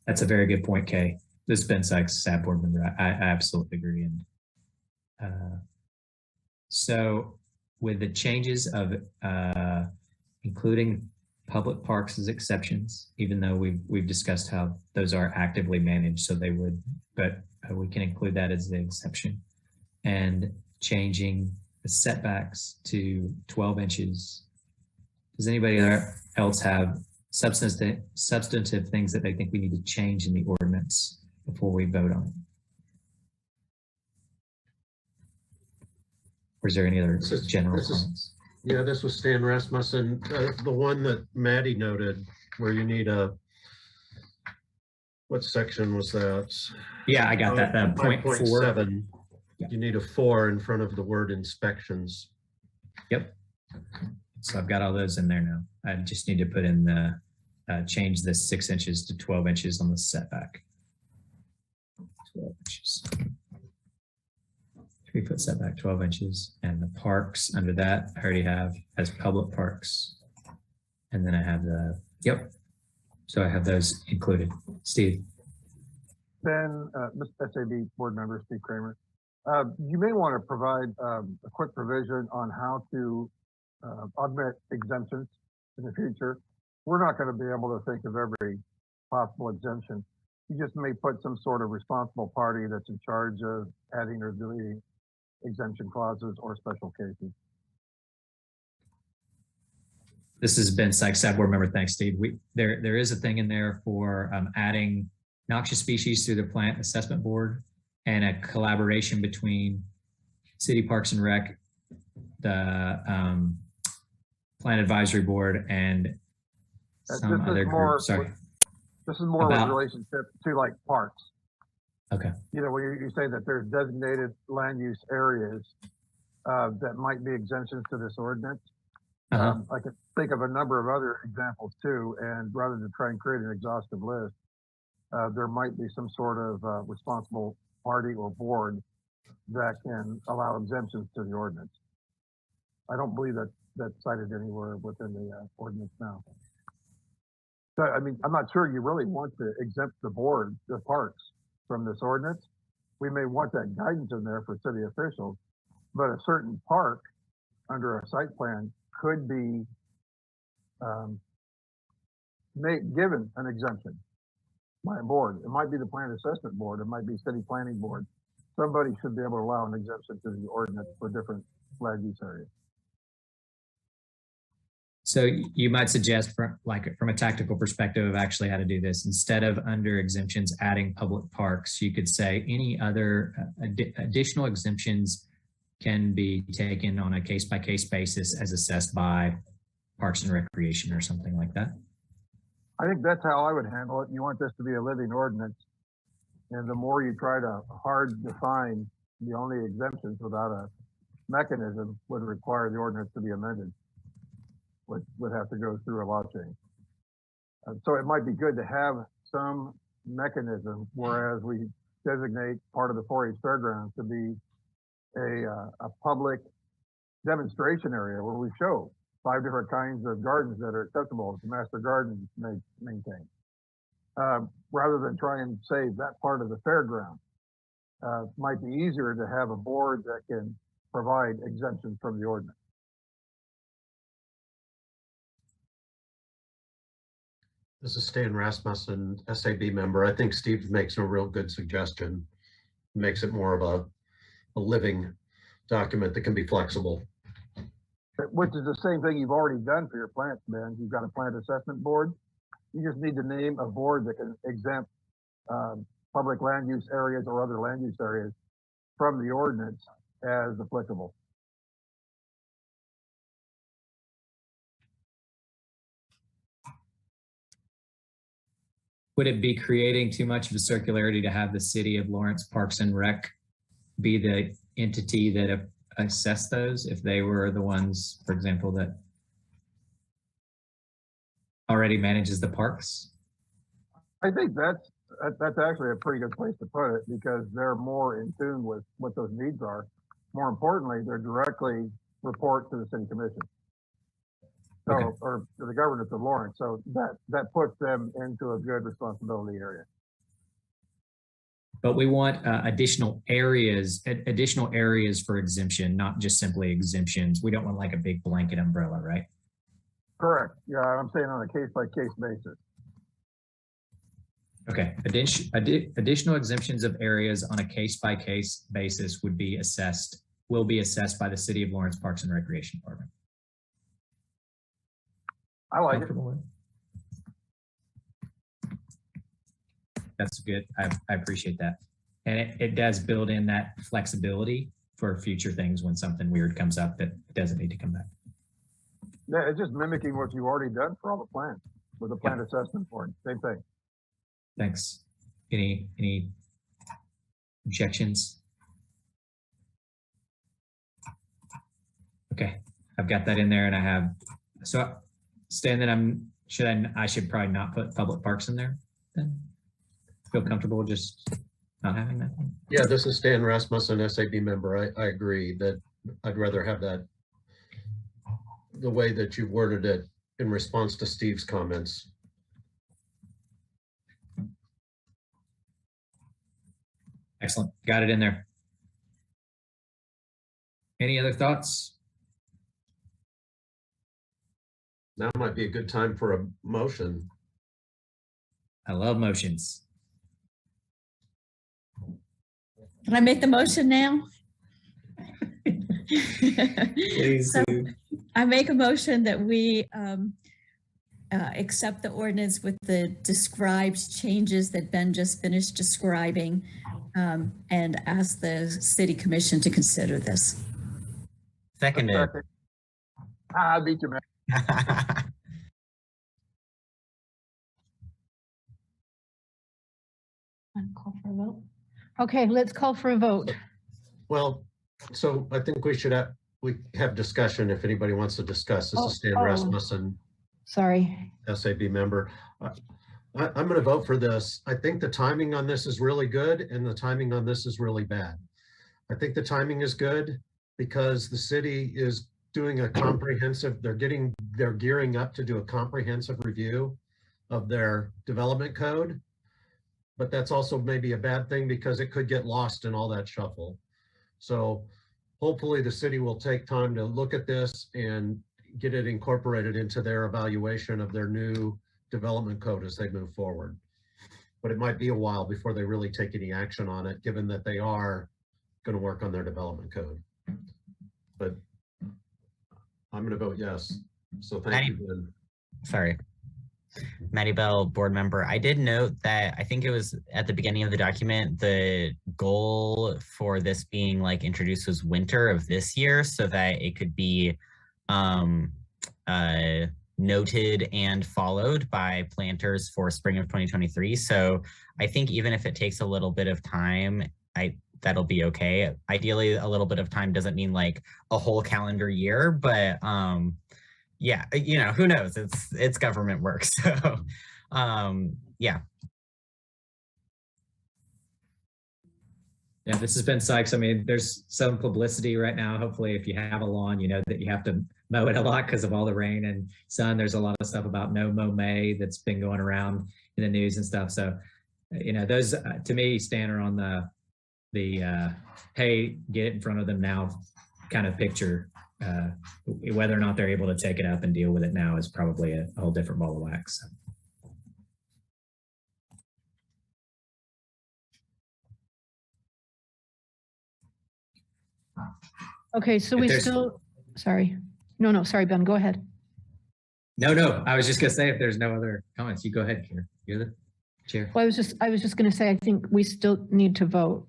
That's a very good point, Kay. This is Ben Sykes, SAB board member. I absolutely agree. And so with the changes of including public parks as exceptions, even though we've discussed how those are actively managed, so they would, but we can include that as the exception. And changing the setbacks to 12 inches. Does anybody else have substantive things that they think we need to change in the ordinance before we vote on it? Or is there any other general comments? Yeah, this was Stan Rasmussen. The one that Maddie noted where you need a, what section was that? Yeah, I got that. 0.4. Yeah. You need a 4 in front of the word inspections. Yep. So I've got all those in there now. I just need to put in the change the 6 inches to 12 inches on the setback. 12 inches. 3 foot setback, 12 inches. And the parks under that, I already have as public parks. And then I have the, yep. So I have those included. Steve. Ben, SAB board member, Steve Kramer. You may want to provide a quick provision on how to augment exemptions in the future. We're not going to be able to think of every possible exemption. You just may put some sort of responsible party that's in charge of adding or deleting exemption clauses or special cases. This has been Sykes, SAB board member. Thanks, Steve. There is a thing in there for adding noxious species through the plant assessment board and a collaboration between City Parks and Rec, the Plant Advisory Board, and some other group. Sorry. This is more of a relationship to like parks. Okay. You know, when you say that there's designated land use areas that might be exemptions to this ordinance. I can think of a number of other examples too, and rather than try and create an exhaustive list, there might be some sort of responsible party or board that can allow exemptions to the ordinance. I don't believe that that's cited anywhere within the ordinance now. So, I mean, I'm not sure you really want to exempt the board, the parks, from this ordinance. We may want that guidance in there for city officials, but a certain park under a site plan could be given an exemption by a board. It might be the plant assessment board. It might be city planning board. Somebody should be able to allow an exemption to the ordinance for different land use areas. So you might suggest from a tactical perspective of actually how to do this, instead of under exemptions adding public parks, you could say any other additional exemptions can be taken on a case-by-case basis as assessed by Parks and Recreation or something like that. I think that's how I would handle it. You want this to be a living ordinance. And the more you try to hard define the only exemptions without a mechanism would require the ordinance to be amended, which would have to go through a law change. So it might be good to have some mechanism, whereas we designate part of the 4-H fairgrounds to be a public demonstration area where we show 5 different kinds of gardens that are accessible to master gardens maintain. Rather than try and save that part of the fairground, might be easier to have a board that can provide exemptions from the ordinance. This is Stan Rasmussen, SAB member. I think Steve makes a real good suggestion. Makes it more of a living document that can be flexible. Which is the same thing you've already done for your plants, Ben. You've got a plant assessment board. You just need to name a board that can exempt public land use areas or other land use areas from the ordinance as applicable. Would it be creating too much of a circularity to have the City of Lawrence Parks and Rec be the entity that assess those if they were the ones, for example, that already manages the parks? I think that's actually a pretty good place to put it because they're more in tune with what those needs are. More importantly, they're directly report to the city commission. So, Okay. or to the governance of Lawrence. So that puts them into a good responsibility area. But we want additional areas for exemption, not just simply exemptions. We don't want like a big blanket umbrella, right? Correct. Yeah, I'm saying on a case-by-case basis. Okay, additional exemptions of areas on a case-by-case basis will be assessed by the City of Lawrence Parks and Recreation Department. I like it. That's good. I appreciate that. And it does build in that flexibility for future things when something weird comes up that doesn't need to come back. Yeah, it's just mimicking what you've already done for all the plants with the plant assessment board. Same thing. Thanks. Any objections? Okay, I've got that in there, and I have Stan. Then I should probably not put public parks in there. Then feel comfortable just not having that. Yeah, this is Stan Rasmussen, SAB member. I agree that I'd rather have that the way that you worded it in response to Steve's comments. Excellent. Got it in there. Any other thoughts? Now might be a good time for a motion. I love motions. Can I make the motion now? Please So, do. I make a motion that we accept the ordinance with the described changes that Ben just finished describing, and ask the city commission to consider this. Seconded. I beat you, man. Call for a vote. Okay, let's call for a vote. Well, so I think we have discussion if anybody wants to discuss. This is Stan Rasmussen, Sorry. SAB member. I'm going to vote for this. I think the timing on this is really good and the timing on this is really bad. I think the timing is good because the city is doing a comprehensive, they're gearing up to do a comprehensive review of their development code. But that's also maybe a bad thing because it could get lost in all that shuffle. So hopefully the city will take time to look at this and get it incorporated into their evaluation of their new development code as they move forward. But it might be a while before they really take any action on it, given that they are going to work on their development code. But I'm going to vote yes. So thank you, Ben. Sorry. Maddie Bell, board member. I did note that I think it was at the beginning of the document, the goal for this being like introduced was winter of this year so that it could be noted and followed by planters for spring of 2023. So I think even if it takes a little bit of time, that'll be okay. Ideally, a little bit of time doesn't mean like a whole calendar year, but yeah, you know, who knows? It's government work. So yeah. Yeah, this has been Sykes. I mean, there's some publicity right now. Hopefully, if you have a lawn, you know that you have to mow it a lot because of all the rain and sun. There's a lot of stuff about no mow May that's been going around in the news and stuff. So, you know, those to me stand on the hey, get it in front of them now kind of picture. Whether or not they're able to take it up and deal with it now is probably a whole different ball of wax. So. Okay, so If we there's- still, sorry. No, sorry, Ben, go ahead. No, I was just gonna say, if there's no other comments, you go ahead, Kira. You're the chair. Well, I was just going to say, I think we still need to vote,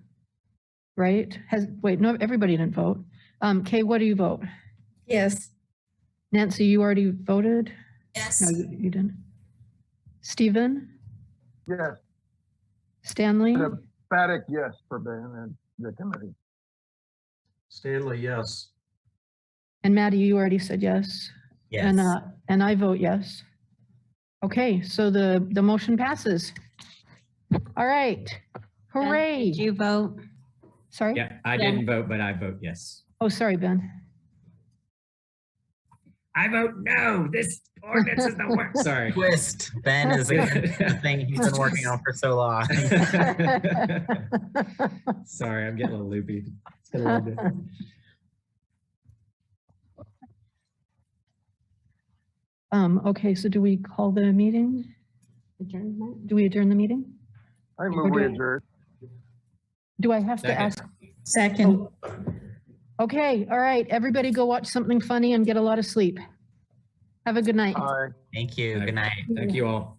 right? Wait, no, everybody didn't vote. Kay, what do you vote? Yes. Nancy, you already voted? Yes. No, you didn't. Stephen? Yes, Stanley? emphatic yes for Ben and the committee. Stanley, yes. And Maddie, you already said yes. Yes. And I vote yes. Okay, so the motion passes. All right. Ben, Hooray. Did you vote? Sorry? Yeah, I didn't vote, but I vote yes. Oh, sorry, Ben. I vote no. This ordinance is the worst. Sorry. Twist. Ben is against the thing he's been working on for so long. Sorry, I'm getting a little loopy. It's been a little bit. Okay, so do we call the meeting? Adjournment? Do we adjourn the meeting? I move we adjourn. Do I have to Second. ask? Second. Okay, all right, everybody go watch something funny and get a lot of sleep. Have a good night. Aye. Thank you. Good night. Thank you all.